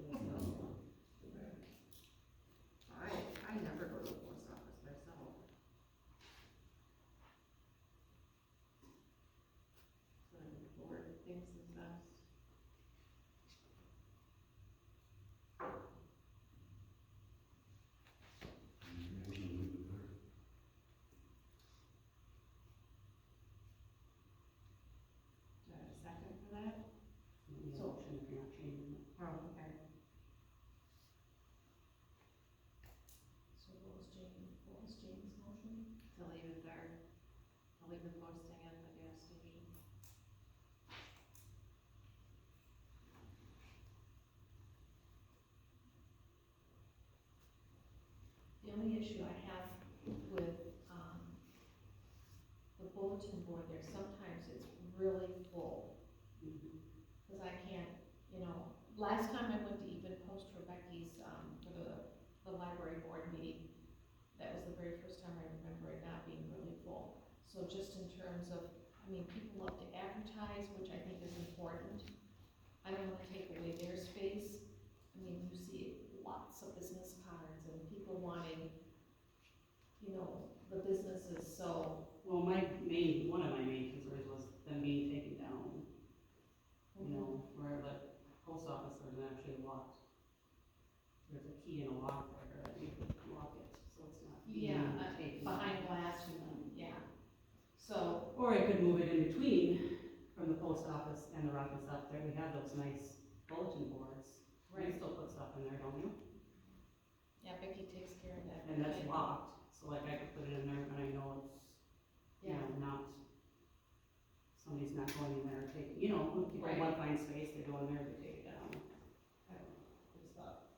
I never go to the post office myself. So the board thinks is best. Motion to leave it there. Do I have a second for that? Need a motion if you're not changing it. Oh, okay. So what was James' motion? To leave it there. I'll leave the posting at the gas station. The only issue I have with, the bulletin board there, sometimes it's really full. Cause I can't, you know, last time I went to even post for Becky's, for the library board meeting, that was the very first time I remember it not being really full. So just in terms of, I mean, people love to advertise, which I think is important. I don't wanna take away their space. I mean, you see lots of business cards and people wanting, you know, the businesses, so. Well, one of my main concerns was them being taken down, you know, where the post office is actually locked. There's a key and a lock there, and you can lock it, so it's not. Yeah, being Or I could move it in between from the post office and the Rocky Stop there, we have those nice bulletin boards. You Right. can still put stuff in there, don't you? Yeah, Becky takes care of that. And that's locked, so like I could put it in there and I know it's, you know, not, somebody's not going in there and taking, you know, when people Right. want to find space, they go in there, they take it down. I don't know, just thought.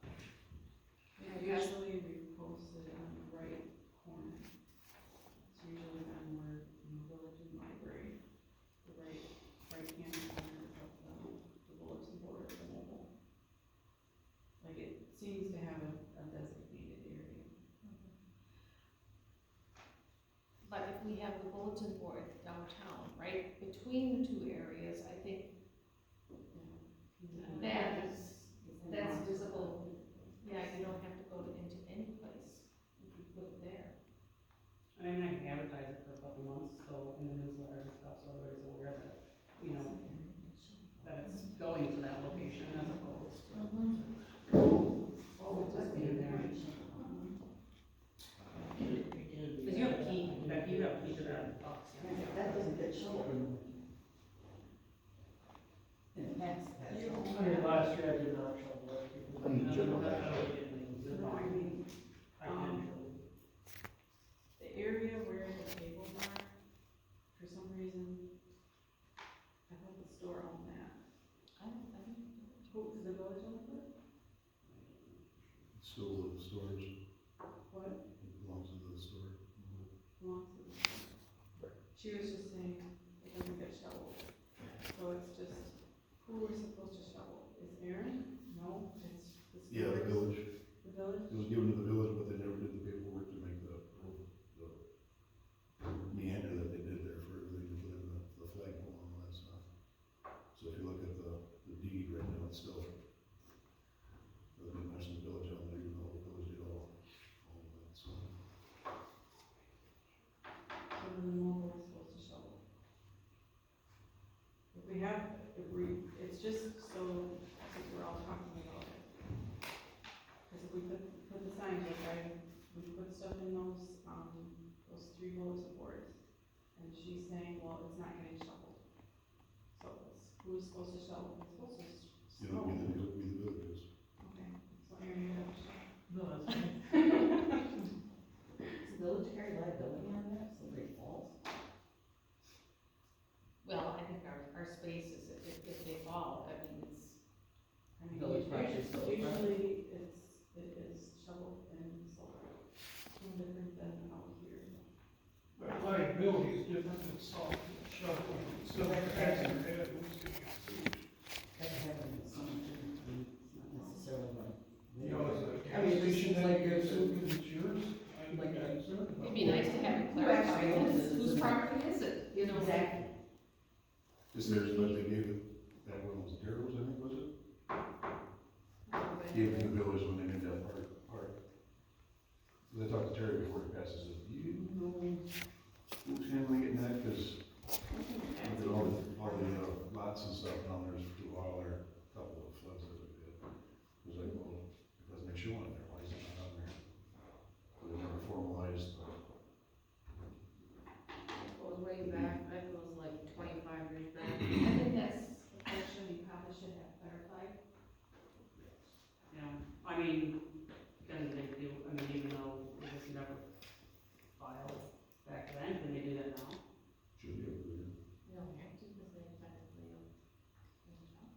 Yeah, usually we post it on the right corner. It's usually on where, in the village and library, the right hand corner of the bulletin board or the mobile. Like it seems to have a designated area. But if we have the bulletin board downtown, right, between the two areas, I think that is, that's visible. Yeah, you don't have to go into any place, you can put it there. I mean, I can advertise it for a couple months, so in the newsletter and stuff, so everybody's aware that, you know, that it's going to that location as opposed to. Oh, it does being there. Cause you have a key, in fact, you have a key to that box. That doesn't get shown. In the past, that's all. I mean, last year I did not shovel it. No, I mean, I can. The area where the tables are, for some reason, I thought the store owned that. Who, is the village own it? It's still in the storage, What it belongs to the store. belongs to the store? She was just saying it doesn't get shoveled. So it's just, who we're supposed to shovel? Is Aaron? No, it's the store. Yeah, the village, The village? it was given to the village, but they never did the paperwork to make the meander that they did there for everything to put in the flagpole and all that stuff. So if you look at the deed right now, it's still, doesn't mention the village on there, even though the village did all of that, so. So the mobile is supposed to shovel. It's just so, I think we're all talking about it. Cause if we put the signs, like we put stuff in those 3 bulletin boards. And she's saying, well, it's not getting shoveled. So who's supposed to shovel? It's supposed to. You know, we the villages. Okay, so Aaron, you have to shovel. No, that's fine. Does the village carry liability on that, if somebody falls? Well, I think our space is, if they fall, I mean, it's, I mean, Village property is still usually it is shoveled and sold. No different than out here. But liability is different than salt shoveling, so that has your head, who's gonna get sued? Gotta have it in some, it's not necessarily like. You know, is it a I mean, gas it station seems that like gets it's sued because it's yours? I'm Like not concerned about it'd be nice to have it Who actually clarified, owns it, whose isn't it? property is it, you know? Exactly. It's theirs, but they gave it, that one was Daryl's, I think, was it? Gave it to the village when they made that park. So they talked to Terry before he passes it, you know who's handling it now, cause look at all the lots and stuff down there through all our couple of floods that we did. It was like, well, it doesn't make show on there, why is it not on there? So they never formalized, Goes way back, I think it was like 25 years back. I think that's the question we probably should have clarified. Yeah, I mean, then they do, I mean, even though it was never filed back then, can they do that now? should be able to, No, we have to, because they effectively.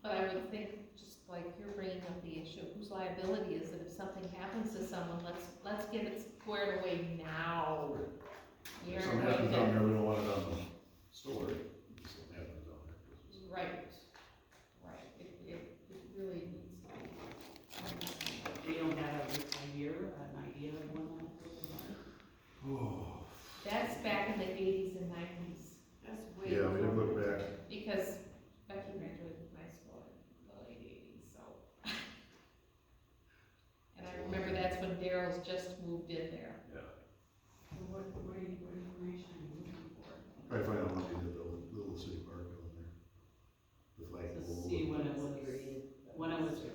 But I would think, just like you're bringing up the issue, whose liability is it if something happens to someone, let's get it squared away now. We if aren't something going happens to- down there, we don't want it on the store, something happens down there. 'cause it's- Right, it really needs to be. They don't have a year, an idea of when that will be done? Oh, That's back in the 80s and 90s, That's way. yeah, we didn't before. look back. because Becky graduated from high school in the late 80s, so. And I remember that's when Daryl's just moved in there. So what information are you looking for? Probably find out when they did the little city park down there. The flag. To see when it was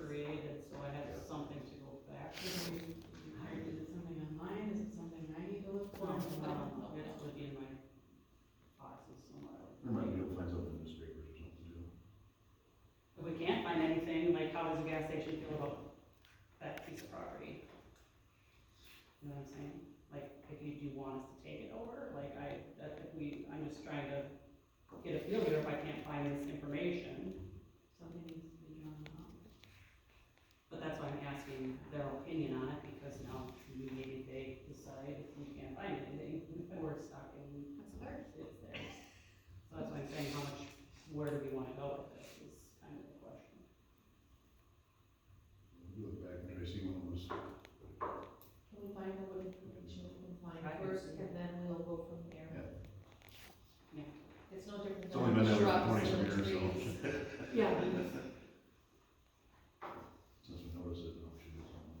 created, so I had something to go back to. Is it something online, is it something I need to look for? It would be in my boxes somewhere. You know what I'm saying? Like, if you do want us to take it over, like, I'm just trying to get a feel here if I can't find this information. Something needs to be drawn up. But that's why I'm asking their opinion on it, because now maybe they decide if we can't find anything, we're stuck in, That's theirs. it's theirs. So that's why I'm saying, where do we wanna go with this, is kind of the question. Do it back and try to see when it was, Can we find out what information we can find I can first, see. and then we'll go from there? Yeah. It's no different it's than only been the that way shrubs for 20 and the some years, trees. so. Yeah. Since we noticed it, we should do something.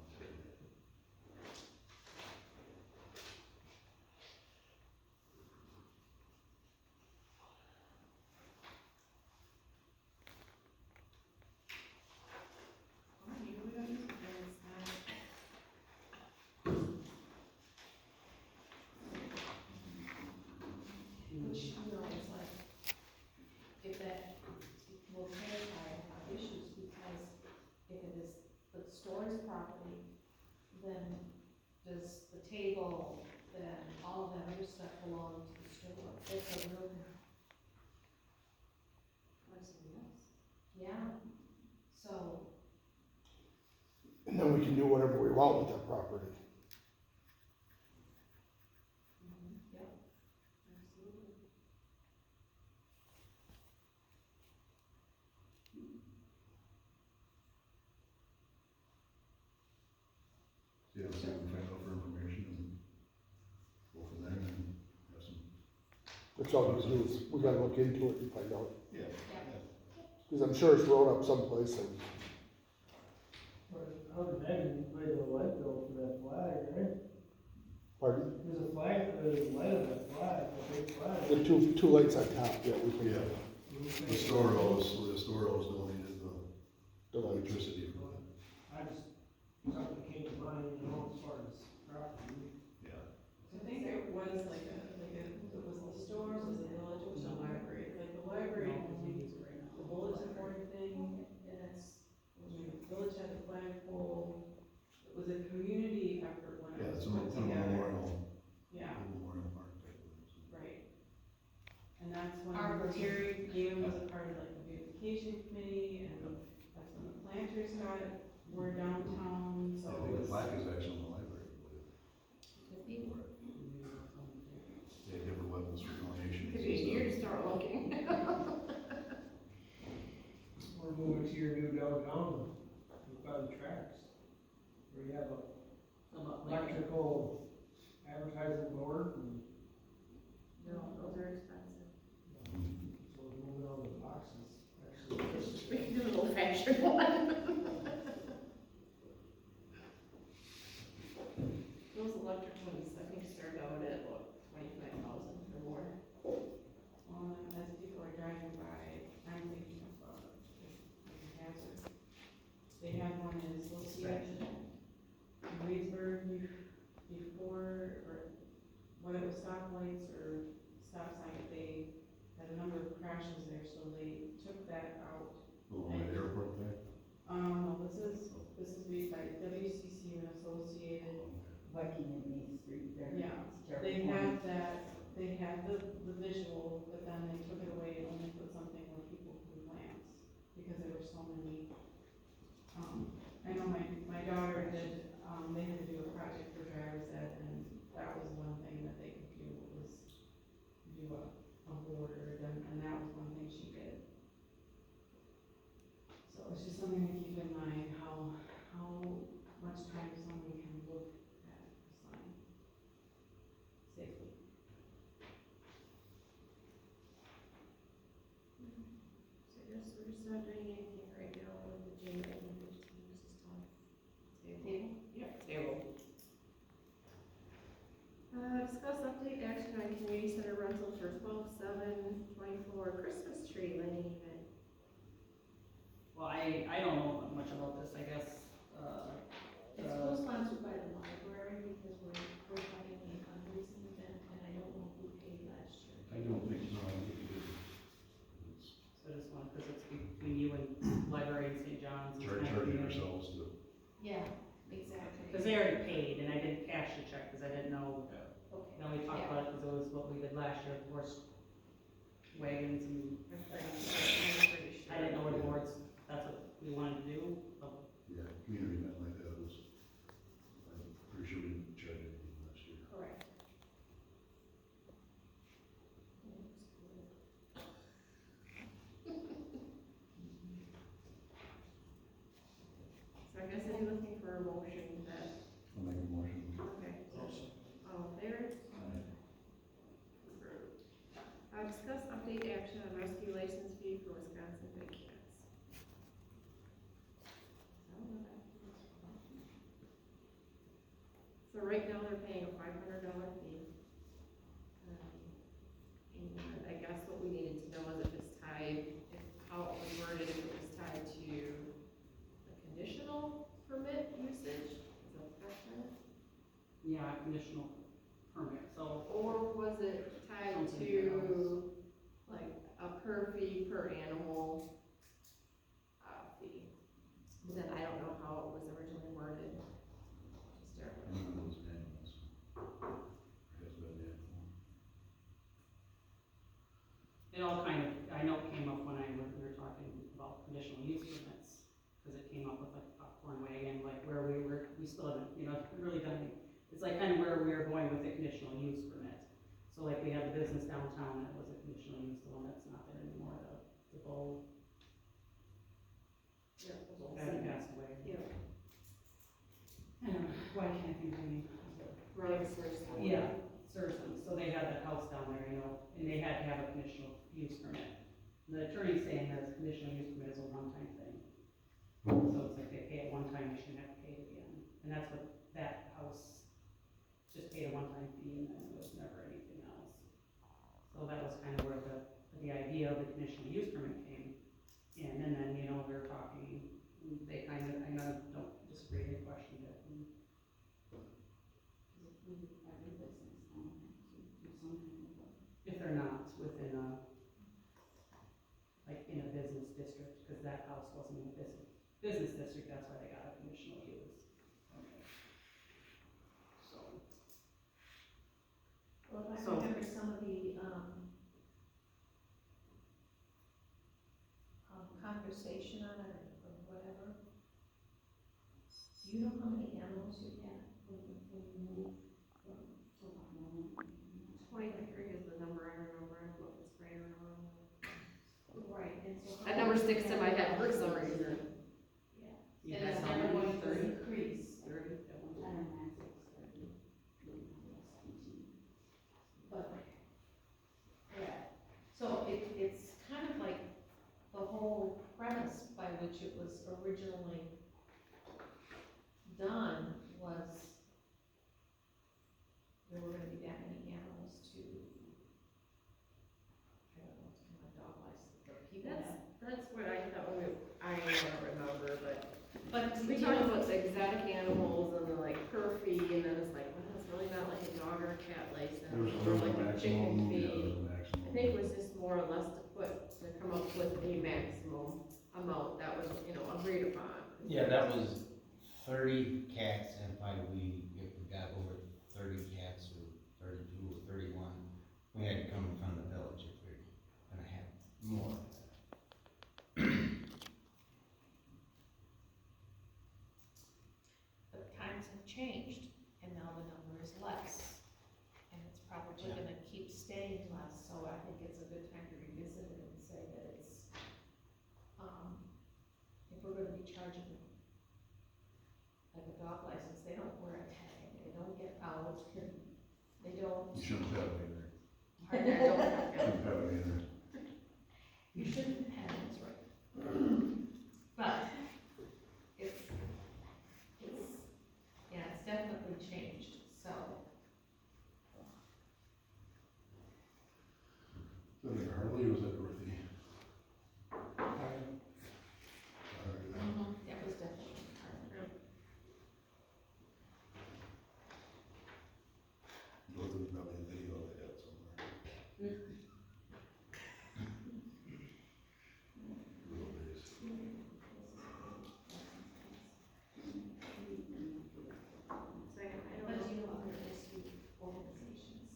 Which, you know, it's like, if that will clarify our issues, because if it is the store's property, then does the table, then all of that other stuff belong to the store? It's a real, yeah, so, And then we can do whatever we want with that property. yeah. Yeah, see if we can find out for information and go from there and have some. That's all we can do is, we gotta look into it and find out, Yeah. cause I'm sure it's wrote up someplace and, How did Megan pay the light bill for that flag, right? pardon? There's a flag, there's a light on that flag, a big flag. The two lights on top, yeah, we can, Yeah. The store always donated the the lights. electricity for that. I just, something came to mind, you know, as far as property. Yeah. I think it was it was the store, was the village, it was the library, like the library, the bulletin board thing, And it's, the village had the flagpole. It was a community effort when Yeah, it was it's a put together. memorial, Yeah, memorial park type of thing. right. And that's when Arbor. Terry Gavin was a part of like the beautification committee, and that's when the planters were downtown, so Yeah, I it think the was. plaque is actually in the library, I believe. could be, They had different weapons for donations. Could be a year to start looking. We're moving to your new downtown, by the tracks, where you have a electrical advertising board and. No, those are expensive. So we're moving on the boxes, actually. We can do an old fashioned one. Those electric ones, I think start out at what, 25,000 or more. As people are driving by, I'm thinking of, like a hazard. They had one in Association, in Reedsburg, before, or when it was stoplights or stop sign, they had a number of crashes there, so they took that out. The one at the airport there? No, this is made by WCC and Associated. Viking and Main Street there. Yeah, It's terrible. they had that, they had the visual, but then they took it away and only put something where people could glance, because there were so many. I know my daughter did, they had to do a project for driver's ed, and that was one thing that they could do, was do a border, and that was one thing she did. So it's just something to keep in mind, how much time someone can look at a sign safely. So I guess we're just not doing anything right now with the January 15th, this is time. Table? Yep, table. Discuss update action on community center rental for 12/7/24 Christmas tree lighting event. Well, I don't know much about this, I guess, it's co-sponsored by the library, because we're having a fundraising event, and I don't know who paid last year. I don't think, no, I don't think we did. It's so I just want, because it's between you and library and St. John's. charging ourselves to. Yeah, exactly. Because they already paid, and I didn't cash the check what we did last year, horse wagons and, I'm pretty sure. I didn't know what boards, that's what we wanted to do, so. Yeah, community event like that was, I'm pretty sure we didn't charge anything last year. Correct. So I guess I'd be looking for a motion that, I'll make a motion. okay, all in favor? Approved. Discuss update action on rescue license fee for Wisconsin Big Cats. So right now they're paying a $500 fee. And I guess what we needed to know is if it's tied, how it was worded, if it was tied to the conditional permit usage, is that correct? Yeah, conditional permit, so, Or was it tied Something to like a per fee per animal fee? But then I don't know how it was originally worded to start with. One of those animals. Has been an animal. it all kind of, I know it came up when we were talking about conditional use permits, because it came up with like popcorn wagon, like where we still haven't, really done, it's like kind of where we were going with the conditional use permit. So like we had the business downtown that was a conditional use, the one that's not there anymore, the Bull, Yeah, the whole guy that thing. passed away. Yeah. Why can't I think of the name? Right, first. Yeah, Sursum, so they had that house down there, and they had to have a conditional use permit. The attorney's saying that a conditional use permit is a one-time thing. So it's like they pay it one time, you shouldn't have to pay it again. And that's what that house just paid a one-time fee, and then it was never anything else. So that was kind of where the idea of the conditional use permit came in, and then, we were talking, they kind of don't disagree, they questioned it. And if they're not within in a business district, because that house wasn't in a business district, that's why they got a conditional use. So. Well, if I So- remember some of the, conversation on it or whatever, do you know how many animals you had when you moved from? 23 is the number I remember, I don't know if it's right or wrong. Right, and so. That number sticks in my head for some reason. Yeah. You And had it's how never many? going to 30? increase. 30 at one time. But, yeah, so it's kind of like the whole premise by which it was originally done was there were gonna be that many animals to, I don't know, it's kind of a dog license, but people have. That's what I thought I don't remember, but But we talked about the exotic animals and the like per fee, and then it's like, well, it's really not like a dog or a cat license, There was or like a chicken maximum, yeah, there fee. was a maximum. I think it was just more or less to come up with a maximum amount that was, agreed upon. Yeah, that was 30 cats, and if we got over 30 cats, or 32, or 31, we had to come in front of the village if we we're gonna have more. But times have changed, and now the number is less, and it's probably Yeah. gonna keep staying less, so I think it's a good time to revisit it and say that it's, if we're gonna be charging like a dog license, they don't wear a tag, they don't get out, they don't, You shouldn't have it either. Hardly, I don't have it. Shouldn't have it either. you shouldn't have, that's right. But, it's, yeah, it's definitely changed, so. Was that Harley or was that Dorothy? That was definitely hard. Dorothy was probably a video they had somewhere. Little days. Second, I don't But know. you know, other rescue organizations,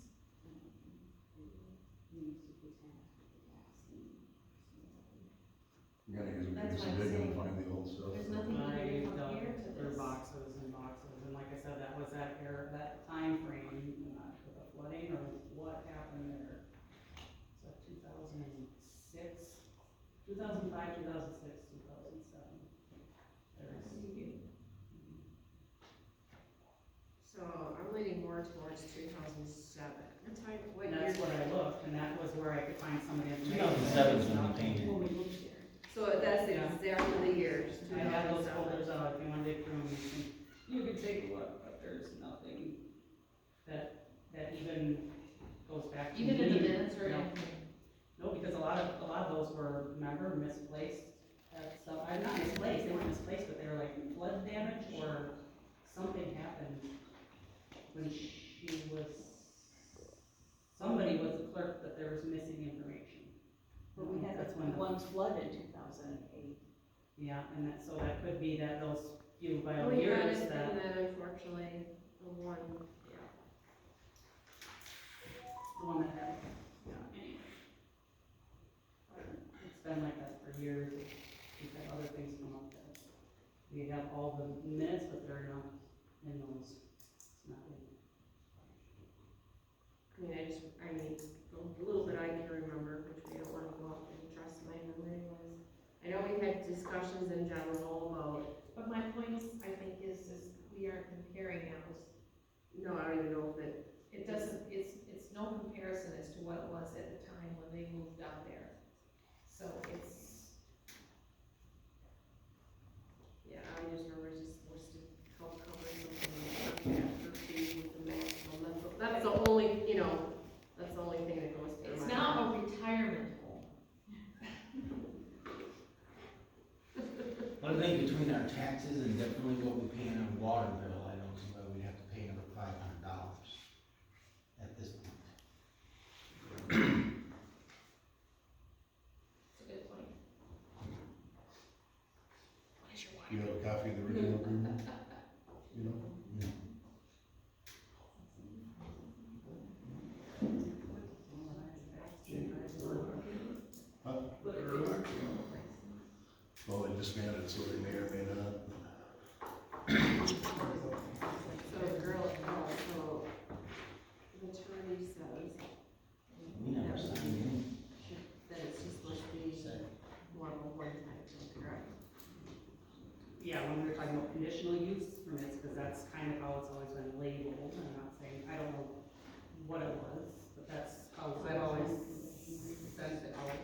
That's to what I'm dig and saying. find the old stuff. There's nothing I even dug compared to through this. boxes and boxes, and like I said, that was that era, that timeframe, and not with the flooding or what happened there. So 2006, 2005, 2006, 2007. So I'm leaning more towards 2007. What And year? that's what I looked, and that was where I could find some of the Two information. thousand 7 is when we painted. When we moved here. So that's Yeah. exactly the years, I have those 2007. folders out, if you wanna dig through them, you can take a look, but there's nothing that even goes back to me. Even in the minutes or No. anything. No, because a lot of those were, remember, misplaced, stuff, I'm not misplaced, they weren't misplaced, but they were like flood damage or something happened when somebody was the clerk that there was missing information. But we had That's the when ones flood in 2008. Yeah, and that, so that could be that those few vital We had years it, that. and then unfortunately, the one, yeah. The one that had, yeah, anyway. It's been like that for years, we've had other things come up that, we have all the minutes, but they're not in those, it's not in. I mean, the little bit I can remember, which we don't wanna go up and trust my memory was, I know we had discussions in general about, But my point is, I think is we are comparing apples. no, I don't even know if it, It doesn't, it's no comparison as to what it was at the time when they moved out there. So it's, yeah, I just remember it's just supposed to help cover something after fee with the maximum, that's the only, that's the only thing that goes through it's my now mind. a retirement home. But I think between our taxes and definitely what we pay in our water bill, I don't see why we'd have to pay another $500 at this point. It's a good point. You have a copy of the original agreement? You know? Huh? Well, they disbanded, so they may or may not. So the girl, so the attorney says. We never signed in. That it's just supposed to be more of a one-time thing, correct? Yeah, when we were talking about conditional use permits, because that's kind of how it's always been labeled, I'm not saying, I don't know what it was, but that's how it's I've always sent it out.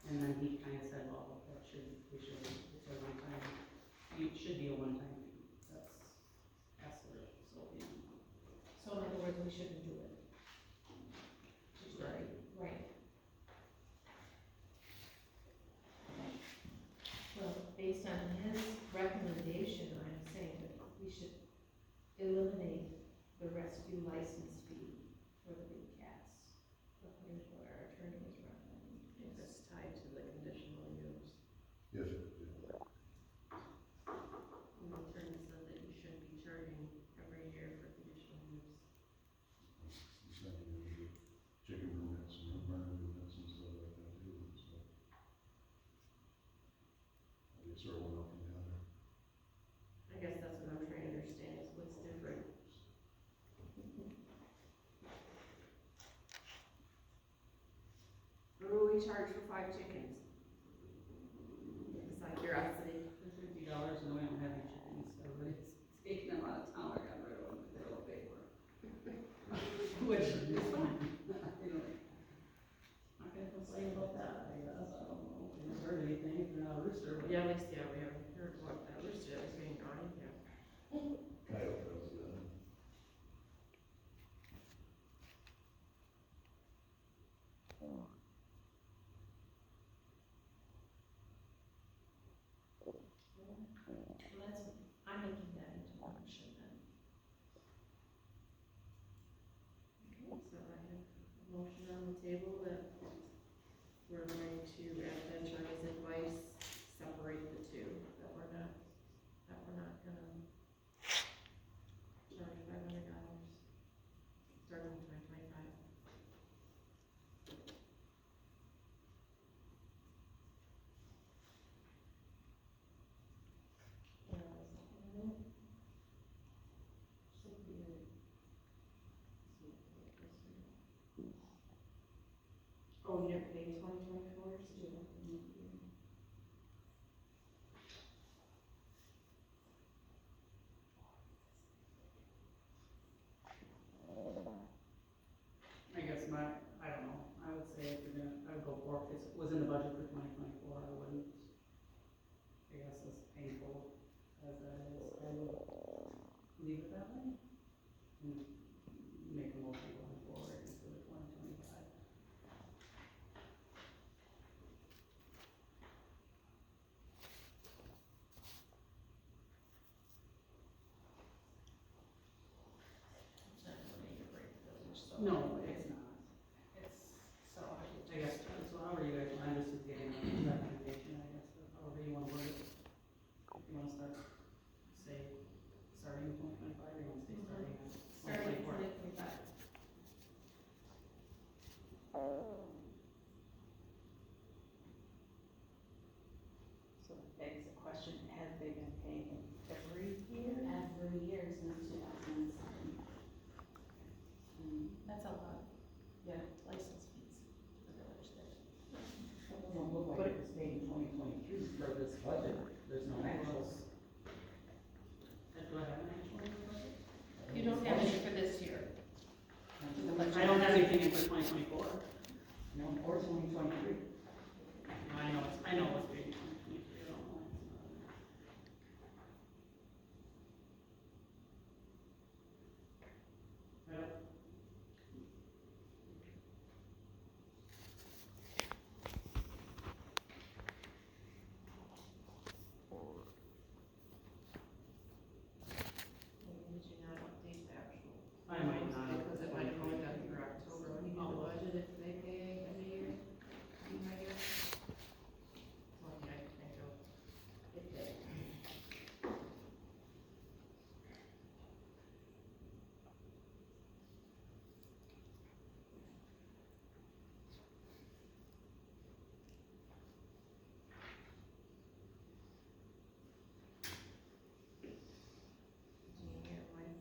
And then he kind of said, well, it's a one-time, it should be a one-time fee, that's where, so, yeah. So in other words, we shouldn't do it. Right. Right. Well, based on his recommendation, I'm saying that we should eliminate the rescue license fee for the big cats, according to what our attorney was recommending. If it's tied to the conditional use. Yes. And the attorney said that you shouldn't be charging every year for conditional use. It's not even the chicken permits and barn permits and stuff like that too, so. They sort of went up and down there. I guess that's what I'm trying to understand, is what's different. What do we charge for 5 chickens? Just out of curiosity. $50, and we don't have any chickens, so everybody's taking them out of town, I got rid of them, because they're all big. Which is fine. Not gonna complain about that, I guess, I don't know, I haven't heard anything, if they're not a rooster, but. Yeah, at least, yeah, we haven't heard what that rooster is being gone, yeah. Coyote does that. Well, I'm making that into a motion then. Okay, so I have a motion on the table that we're going to, at the attorney's advice, separate the two, that we're not gonna charge $500, starting in 2025. to pay 2024's too. I guess I don't know, I would say if you're gonna, I would go for, if it was in the budget for 2024, I wouldn't, I guess as painful as that is, I would leave it that way. And make a motion going forward into the 2025. It's not gonna make or break the village, so. No, it's not. It's, so I guess, so however you guys, I'm just getting a recommendation, I guess, of however you wanna word it. If you wanna start, say, starting in 2025, or you wanna stay starting at starting 2024? 2025. So that begs the question, have they been paying it every year? Every year since 2007. That's a lot. Yeah, license fees for the village there. It doesn't look like it was paid in 2023 for this budget, there's no actuals. Do I have an actual in the budget? You don't have any for this year. The budget. I don't have anything in for 2024. No, or 2023. I know it's paid in 2023, I don't know why it's not in there. Yep. Did you not update the actual? I might not. Because it might have only done through October, when you do the budget, if they pay end of year, you might get. Well, yeah, I think it did.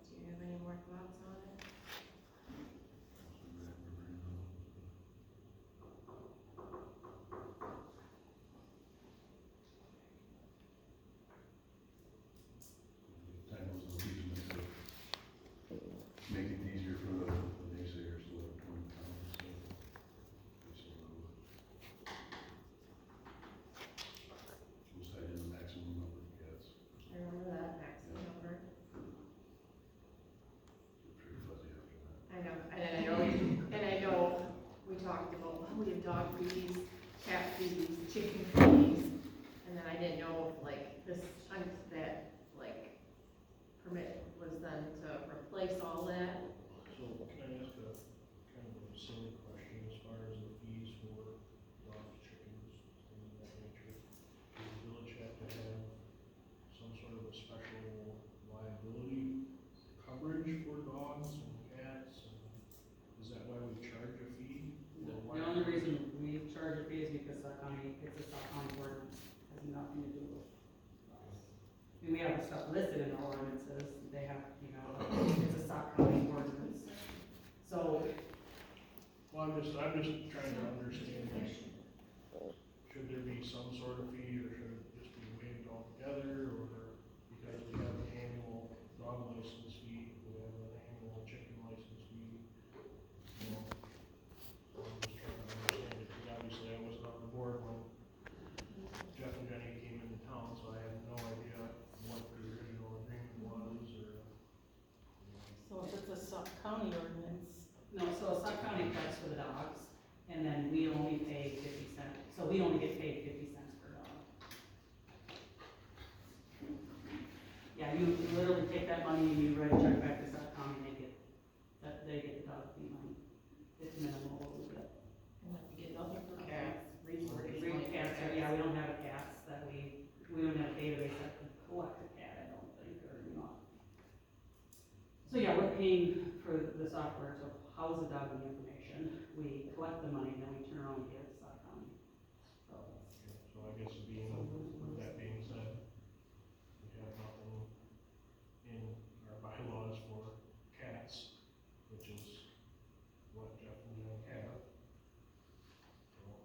Do you have any more thoughts on it? Time was no easement to make it easier for the naysayers to let them come down, so. Was tied in the maximum number of cats, I remember that maximum number. pretty fuzzy after that. I know, and I know, we talked about, well, we have dog fees, cat fees, chicken fees, and then I didn't know if like this, that, like, permit was then to replace all that. So can I ask a kind of a silly question as far as the fees for dogs, chickens, things of that nature? Does the village have to have some sort of a special liability coverage for dogs and cats? And is that why we charge a fee? Or why- The only reason we charge a fee is because Sauk County, it's a Sauk County ordinance, has nothing to do with us. I mean, we have stuff listed in our ordinances, they have, it's a Sauk County ordinance. So, Well, I'm just trying to understand, like, should there be some sort of fee, or should it just be waived altogether, or because we have an annual dog license fee, we have an annual chicken license fee, you know? I'm just trying to understand it, because obviously I wasn't on the board when Jeff and Jenny came into town, so I had no idea what the original agreement was, or, So if it's a Sauk County ordinance, no, so Sauk County collects for the dogs, and then we only pay 50 cents, so we only get paid 50 cents per dog. Yeah, you literally take that money and you write a check back to Sauk County, and they get the dog fee money. It's minimal, what we get. And then we get nothing for cats, resources. Bring cats, yeah, we don't have a cats that we don't have a database that can collect a cat, I don't think, or not. So yeah, we're paying for the software to house the dog and the information, we collect the money, and then we turn around and give it to Sauk County. So, so I guess with that being said, we have nothing in our bylaws for cats, which is what Jeff and Jen have. So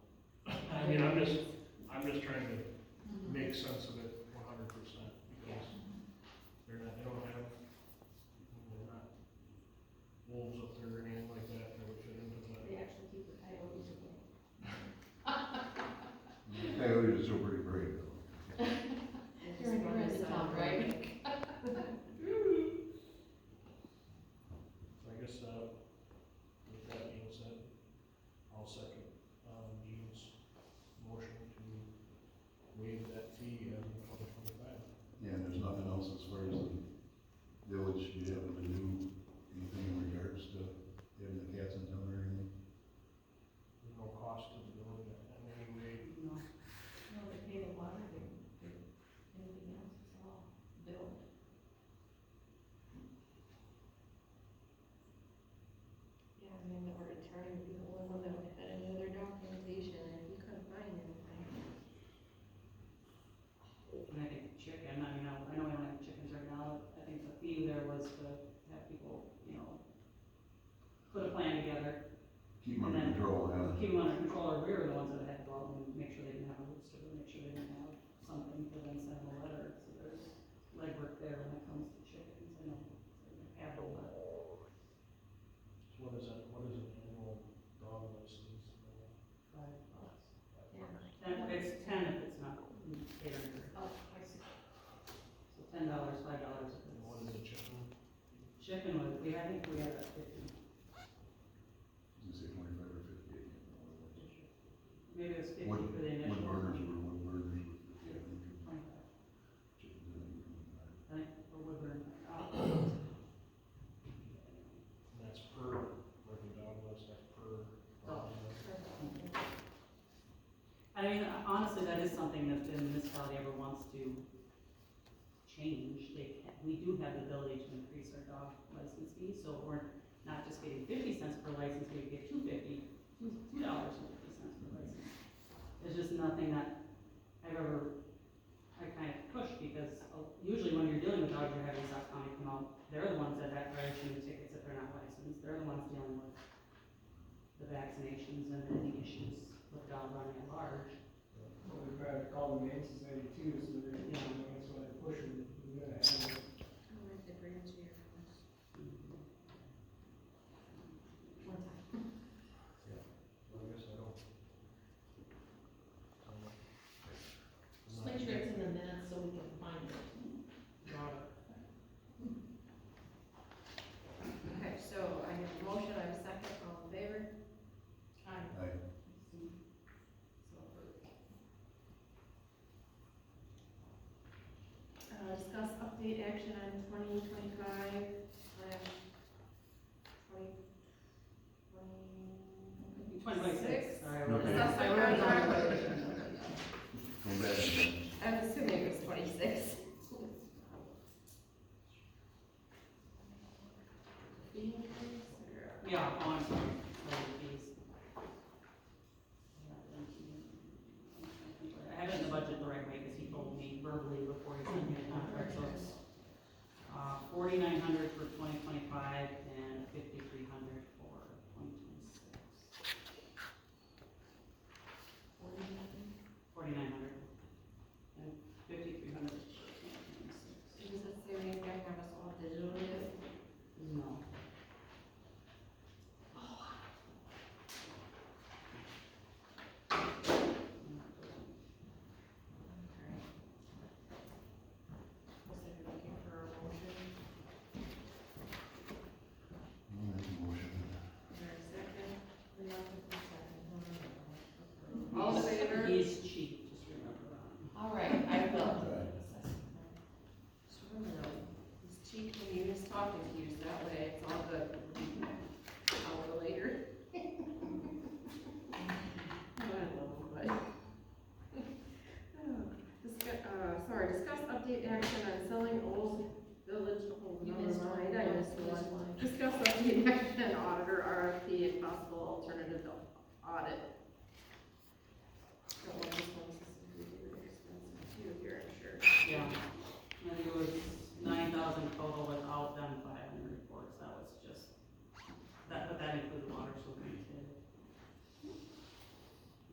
Keep them And under then control, yeah. keep them under control, or we were the ones that had to go out and make sure they didn't have a rooster, or make sure they didn't have something, to then send a letter, so there's legwork there when it comes to chickens, I know. Have all that. What is an annual dog license? $5. Yeah. It's 10 if it's not catering. Oh, I see. So $10, $5 if And what is a chicken? chicken was, I think we had a 50, You say 25 or 50. maybe it was 50 Wood- for the initial. Wood burgers were wood burgers with 50, I Yeah. think. 25, Chickens, I think, were 25. I think, for Woodburn. And that's per, like a dog list, that's per. Dog. I mean, honestly, that is something that the municipality ever wants to change. We do have the ability to increase our dog license fees, so we're not just getting 50 cents per license, we get $2.50 per license. There's just nothing that I kind of push, because usually when you're dealing with dogs, you're having South County come out, they're the ones that are issuing the tickets if they're not licensed, they're the ones dealing with the vaccinations and any issues with dog running at large. Well, we've got to call the Humane Society too, so they're, that's why they're pushing, we gotta have it. I'll write the grants here. One time. Well, I guess I don't. Just make sure it's in the minutes so we can find it. Okay, so I have a motion, I have a second, all in favor? Aye. Aye. So approved. Discuss update action on 2025/20. Be 2026, sorry. I Okay. Discuss I the wrote it down. contract. Go back again. I'm assuming it was 26. Yeah, oh, I'm sorry, fees. I have it in the budget the right way, because he told me verbally before he sent me the contract, so it's, 4,900 for 2025 and 5,300 for 2026. 4,900 and 5,300 for 2026. Does it say we have us all digitally? No. Was it looking for a motion? I'll make a motion. Is there a second? We have to put second. All in favor? He's cheap, just remember that. All right, I will. Just remember though, it's cheap when you just talking to you, so that way it's all good. Hour later. I love them, but. Discuss update action on selling old village, oh, You never missed mind, one. I missed You missed one. one. Discuss update action on auditor RFP and possible alternative to audit. Don't want this one, this is really expensive too here, I'm sure. Yeah, and it was 9,000 total without them filing the reports, that was just, but that included water, sewer, and TID.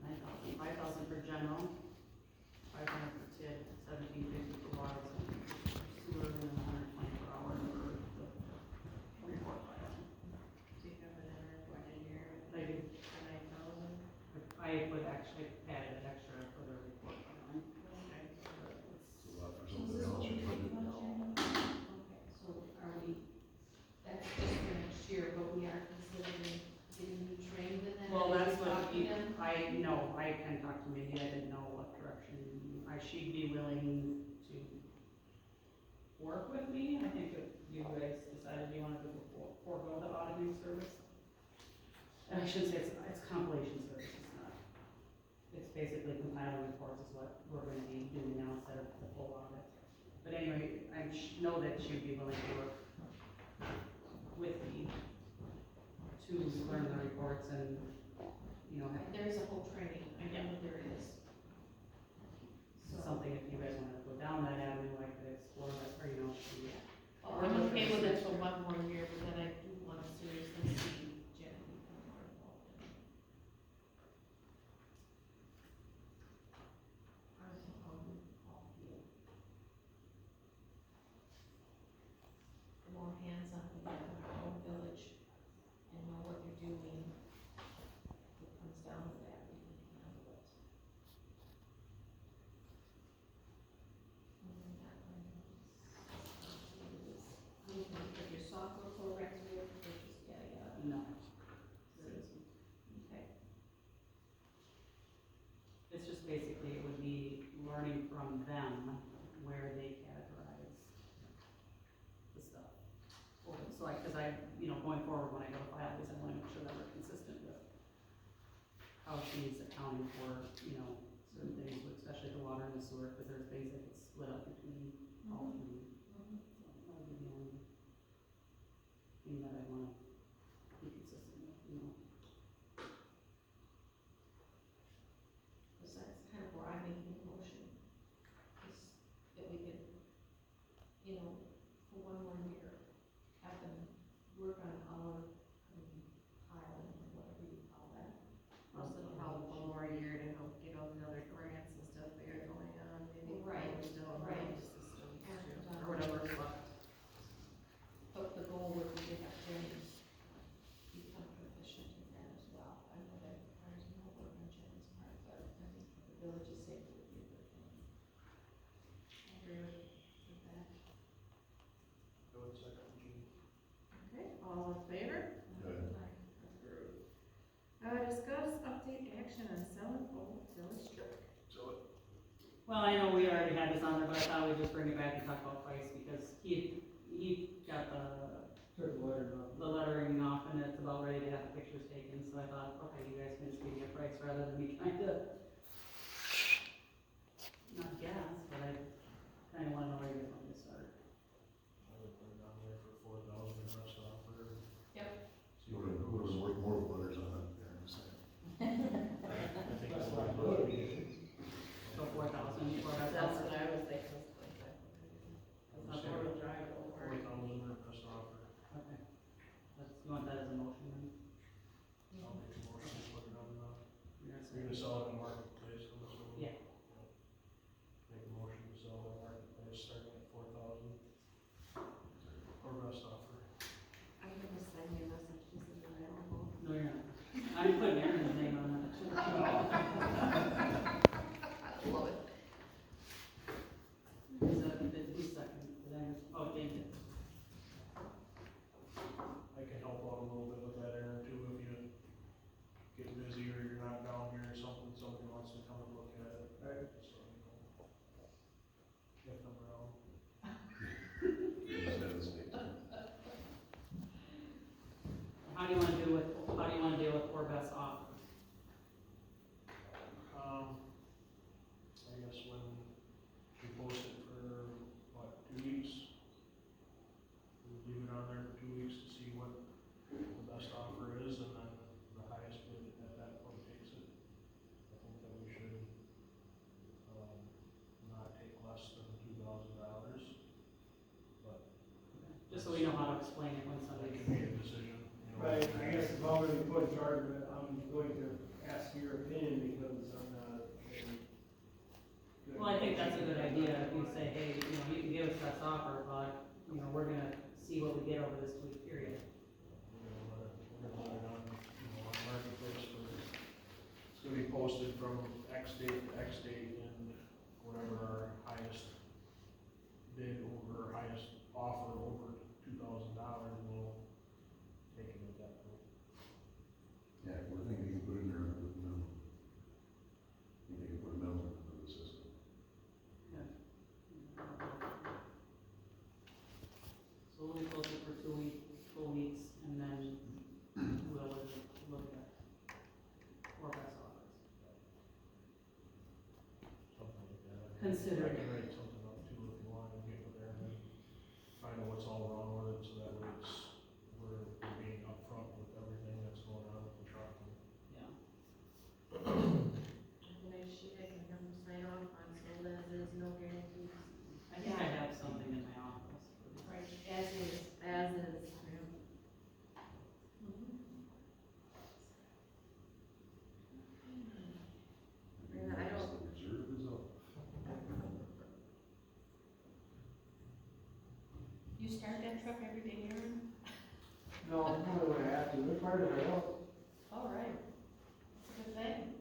9,000, 5,000 for general, 500 for TID, 1,750 for water, 1,750 for sewer, and then 120 per hour for the report filing. Do you have it in our budget here? I do. For 9,000? I would actually add an extra for the report filing. Okay. It's a lot for something else, your budget. Okay, so are we, that's just for next year, but we are considering getting you trained in that? Well, that's what Talk to he, them? I can talk to Mindy, I didn't know what direction, she'd be willing to work with me, I think if you guys decided you wanted to forego the auditing service. And I shouldn't say it's compilation service, it's not, it's basically compiling reports is what we're gonna be doing now instead of the full audit. But anyway, I know that she'd be willing to work with me to learn the reports and, you know, have There's a whole training, I know there is. something, if you guys wanna go down that avenue, I could explore that, or, you know, see. Well, I'm okay with it for one more year, but then I do want to seriously see Jen become more involved in it. just basically, it would be learning from them where they categorize the stuff. So I, cause I, you know, going forward, when I go to file these, I wanna make sure that we're consistent with how she's accounting for, you know, certain things, especially the water and the sewer, cause there's things that get split up between all three. So that would be the only thing that I wanna be consistent with, you know. Because that's kind of where I'm making a motion, is that we could, you know, for one more year, have them work on our island, or whatever you call that. Also, probably one more year to help get all the other grants and stuff they got going on, maybe. Right, Still right. systems And, too, or whatever, but. But the goal would be to have Jenny's become proficient in that as well. I know that requires more work on Jenny's part, but I think for the village's sake, it would be a good thing. I agree with that. I would second Jean. Okay, all in favor? Good. Approved. Discuss update action on selling old village truck. Well, I know we already had this on there, but I thought we'd just bring it back and talk about price, because he got Took the letter off. the lettering off, and it's about ready to have the pictures taken, so I thought, okay, you guys can just give me a price rather than me trying to, not guess, but I kinda wanna know where you guys want me to start. I would put it down there for 4,000 and rest off for. Yep. See Would have worked more with letters on it, there, I'm saying. I think that's what I would. So 4,000 for us. That's what I was thinking, was like that. Okay. Four-wheel drive will work. 4,000 and rest off. Okay. You want that as a motion then? I'll make a motion to put it on the, You're gonna you're gonna say- sell it in the marketplace, I'm assuming. Yeah. Make a motion to sell it in the marketplace, starting at 4,000. Or rest offer. I'm gonna send you a message, this is available. No, you're not. I'm putting Aaron's name on that. I love it. Is that, who's second? Did I miss- oh, James. I can help out a little bit with that, Aaron, too, if you get busy or you're not down here or something, somebody wants to come and look at it. Right. Just let me know. If I'm around. How do you wanna deal with poor Beth's offer? I guess when we post it for, what, 2 weeks? We leave it on there for 2 weeks to see what the best offer is, and then the highest bid at that point takes it. I think that we should, not take less than $2,000, but Just so we know how to explain it when that somebody. can be a decision, you know. Right, I guess if I'm gonna be put in charge of it, I'm going to ask your opinion because I'm not very good. Well, I think that's a good idea, if you say, hey, you know, you can give us that offer, but, you know, we're gonna see what we get over this 2-week period. We're gonna let it on, you know, on marketplace for, it's gonna be posted from X date to X date, and whatever our highest bid over, or highest offer over $2,000, we'll take it at that point. Yeah, we're thinking you can put in there, minimum. You think you can put a minimum into the system. So we'll close it for 2 weeks, and then we'll look at poor Beth's offers. Something like that. Consider I it. can write something up too if you want, and get with there, and find out what's all wrong with it, so that way we're being upfront with everything that's going on with the truck. Yeah. Nice sheet I can have them sign off on, so that there's no guarantees. I think I have something in my office. Right, as is. As is, yeah. Yeah, I don't. The reserve is up. You start that truck every day, Aaron? No, I'm probably gonna have to, they're part of it, well, All right. It's a good thing.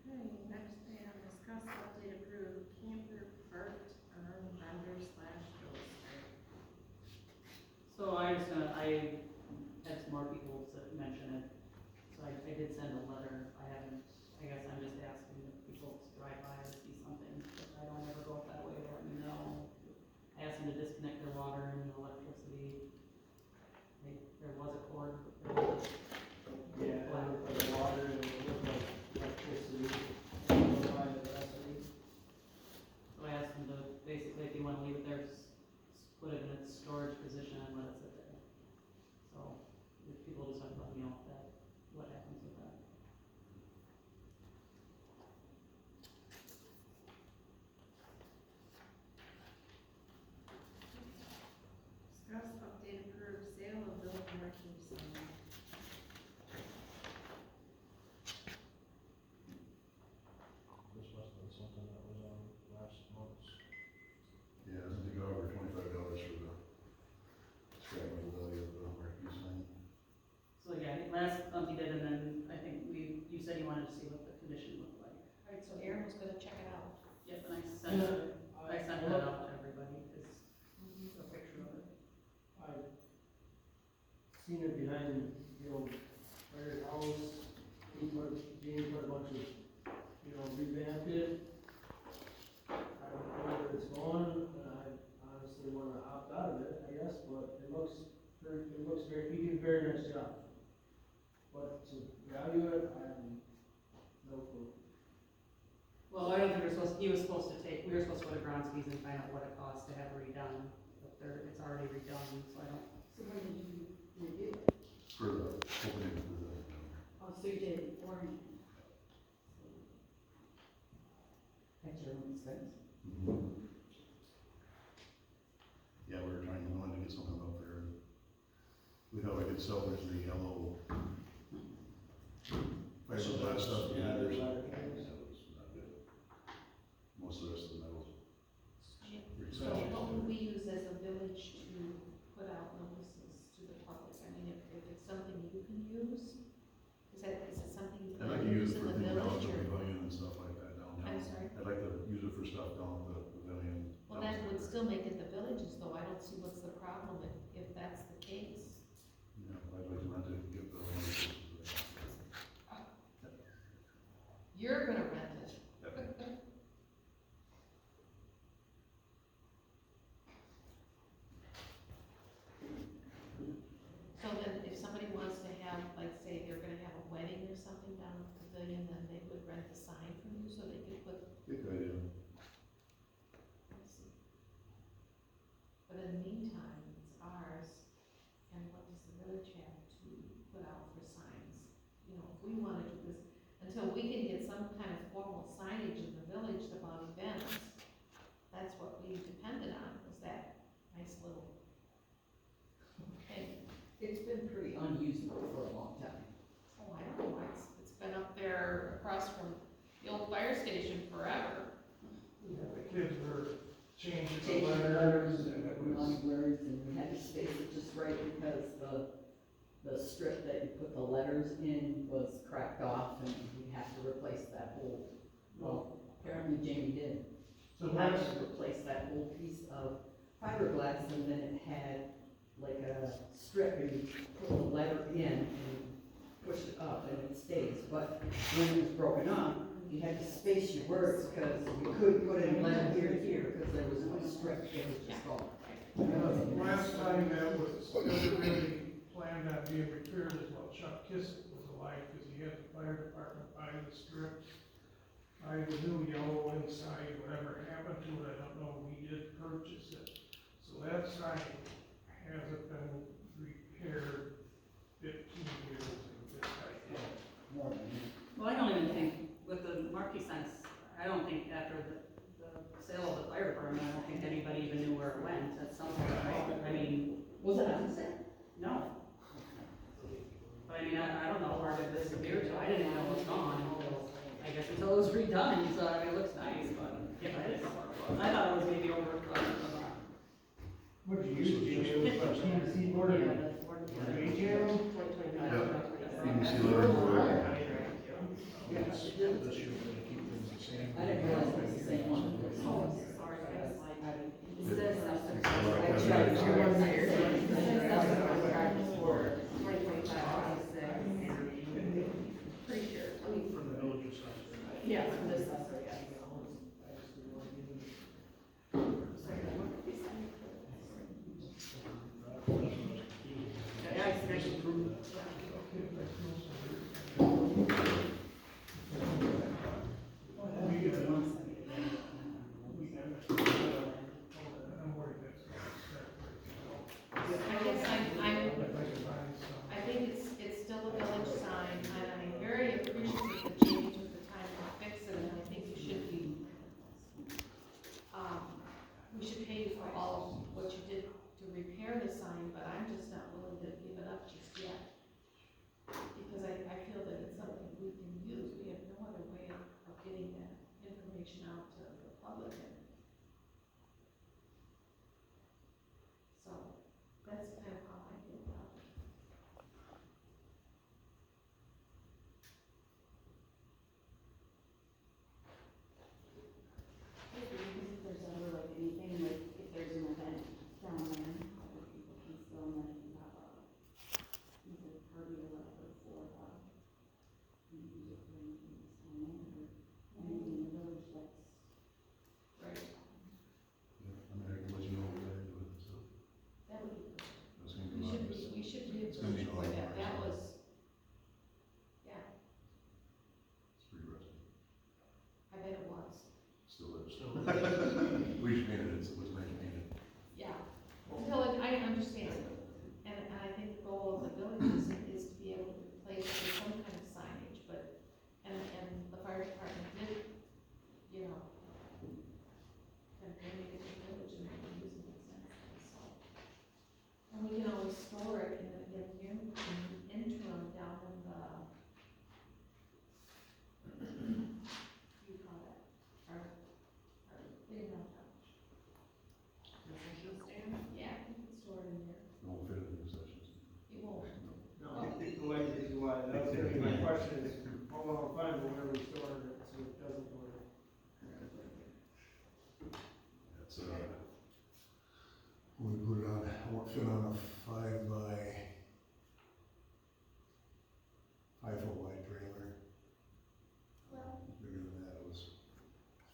Okay, next item, discuss update approved camper parked on vendor/Joe Street. So I more people to mention it. So I did send a letter, I guess I'm just asking if people to drive by or see something, if I don't ever go that way, let me know. I asked them to disconnect their water and electricity. There was a cord, there was Yeah, it looked like water, and it looked like electricity. So I asked them to, basically, if you wanna leave it there, put it in its storage position and let it sit there. So, if people just have to let me know what happens with that. Discuss update approved sale of village marquee sign. This must have been something that was on last month's. Yeah, I think over $25 for the scrap metal value of the marquee sign. So, yeah, last month you did, and then I think you said you wanted to see what the condition looked like. Right, so Aaron was gonna check it out. Yep, and I sent that out to everybody, is a picture of it. I've seen it behind, firehouse, Jamie put a bunch of, revamped it. I don't know where it's going, and I honestly wanna opt out of it, I guess, but it looks very, he did a very nice job. But to value it, I have no clue. Well, I don't think we were supposed to go to Gronski's and find out what it costs to have it redone, but it's already redone, so I don't. So when did you review it? For the opening for the. Oh, so you did it beforehand? At your own expense? Yeah, we wanted to get something up there. We thought we could salvage the yellow fiberglass stuff behind there. That was not good. Most of the rest of the metal's pretty So solid. what would we use as a village to put out notices to the public? I mean, if it's something you can use, is it something you I'd like can to use use it in for the things down at village the or? pavilion and stuff like that downtown. I'm sorry? I'd like to use it for stuff down at the pavilion. Well, that would still make it the villages, though. I don't see what's the problem if that's the case. Yeah, I'd like to rent it and get the owners. You're gonna rent it. So then, if somebody wants to have, like, say, they're gonna have a wedding or something down at the pavilion, then they would rent a sign from you, so they could put. Good idea. I see. But in the meantime, it's ours, and what does the village have to put out for signs? You know, if we wanna do this, until we can get some kind of formal signage in the village about events, that's what we depended on, was that nice little thing. It's been pretty unusable for a long time. Oh, I don't know, it's been up there across from the old fire station forever. Yeah, the kids were changing the Changing letters, and it was, Long words, and we had to space it just right because the strip that you put the letters in was cracked off, and we had to replace that whole, well, apparently Jamie did. so He had that's, to replace that whole piece of fiberglass, and then it had like a strip, and you put the letter in and push it up, and it stays. But when it was broken up, you had to space your words, because you couldn't put in letter here to here, because there was no strip, it was just all. last time that was ever really planned on being repaired is while Chuck Kissick was alive, because he had the fire department buy the strip, buy the new yellow inside, whatever happened to it, I don't know, we did purchase it. So that sign hasn't been repaired 15 years in this idea. Well, I don't even think, with the marquee signs, I don't think after the sale of the fire department, I don't think anybody even knew where it went at some point, right? I mean, Was it on sale? no. But I mean, I don't know where it disappeared to, I didn't even know it was gone until, I guess until it was redone, so I mean, it looks nice, but, yeah, I didn't know where it was. I thought it was maybe over, What'd you use, Jamie? PVC board? AJM? PVC lettering. Yeah, it did. I didn't realize it was the same one. Oh, sorry, guys, I it says something. tried to. It says something on the card for 2025. Okay, I feel sorry. I'm worried that's gonna start breaking out. I guess I'm, If I can find some. I think it's still a village sign, and I'm very appreciative that Jamie took the time to fix it, and I think you should be, we should pay you for all what you did to repair the sign, but I'm just not willing to give it up just yet. Because I feel that it's something we can use, we have no other way of getting that information out to the public. So, that's kind of how I feel about it. If there's ever like anything, like if there's an event down there, other people can still maybe have a music party or whatever for music or anything that's down there, or anything in the village that's. Right. I mean, I can let you know what I do with it, so. That would be good. That's gonna We come out. should be It's gonna be for that, all that ours. was, yeah, It's pretty rusty. I bet it was. Still is. We just painted it, so it was nice painted. Yeah, until I understand, and I think the goal of the village is to be able to replace it with some kind of signage, but, and the fire department did, you know, kind of bring it to the village and make it using it sense, so. And we can always store it in the interim down in the, what do you call that, our thing on top. Concession stand? Yeah, you can store it in there. It won't fit in the sessions. It won't. No, the way that you want, that was gonna be my question is, how long time will we store it so it doesn't go to? That's, We put it on, won't fit on a 5 foot wide trailer. Well, Bigger than that, it was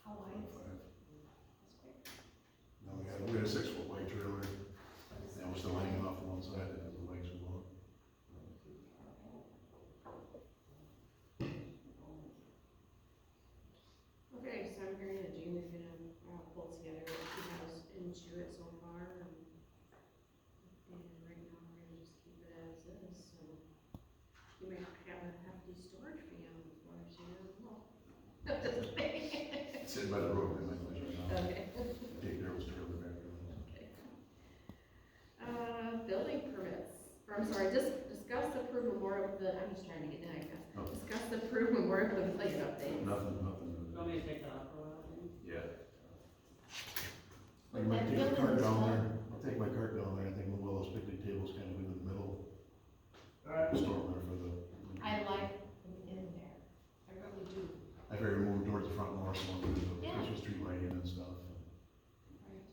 how wide is 5. it? That's great. No, we had a 6 foot white trailer, and we're still hanging off to one side because the legs were long. Okay, so I'm hearing that Jamie's gonna, pull together what she has into it so far, and right now we're gonna just keep it as is, so. You may have a hefty storage fee on the floor, so you don't know. It's sitting by the road, my place right now. Okay. Take there was trailer back there. Building permits, or I'm sorry, discuss approve memorial, I'm just trying to get down, I guess. Oh. Discuss approve memorial place updates. Nothing. You want me to take that off for a while? Yeah. But I might that take the building cart is down not- there, I'll take my cart down there, I think move all those picnic tables kind of in the middle, Alright, store them there for the. I like them in there, I really do. I figured move them towards the front more, so we'll do the Yeah. Christmas tree lighting and stuff. Right.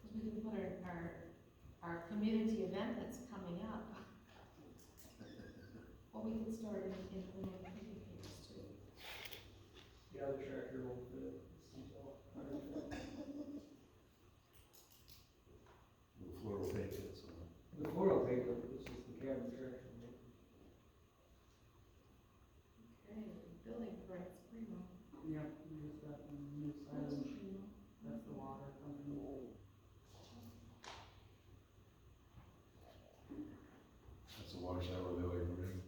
Cause we can put our community event that's coming up. Well, we can store it in the picnic tables too. the other tractor will fit, so. The floor will take it, so. The floor will take it, it's just the cabin tractor. Okay, building permits, primo. Yep, there's that new side, that's the water company. That's the water side where they like ring.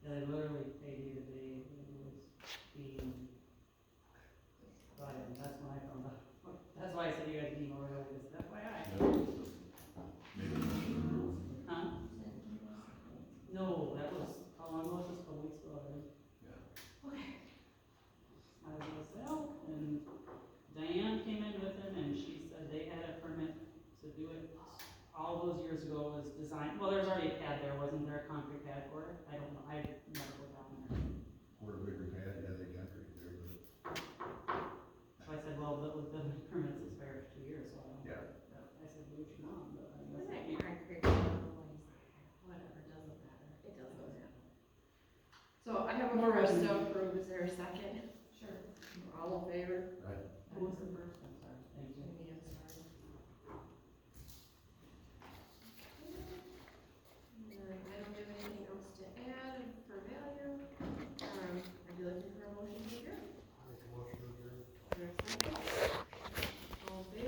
Yeah, they literally paid you today, it was being, Friday, that's when I found out. That's why I said you guys need more, just FYI. Maybe. Huh? No, that was, how long ago was this, a couple weeks ago, right? Yeah. Okay. I was myself, and Diane came in with him, and she said they had a permit to do it all those years ago. Was designed, well, there's already a pad there, wasn't there a concrete pad for it? I don't know, I never go down there. Or a bigger pad, yeah, they got right there, but. So I said, well, with the permits expired for 2 years, so I don't. Yeah. I said, do what you want, but I Wasn't guess. it concrete, whatever, doesn't matter, it doesn't matter. So I have a motion to approve, is there a second? Sure. All in favor? Who was the first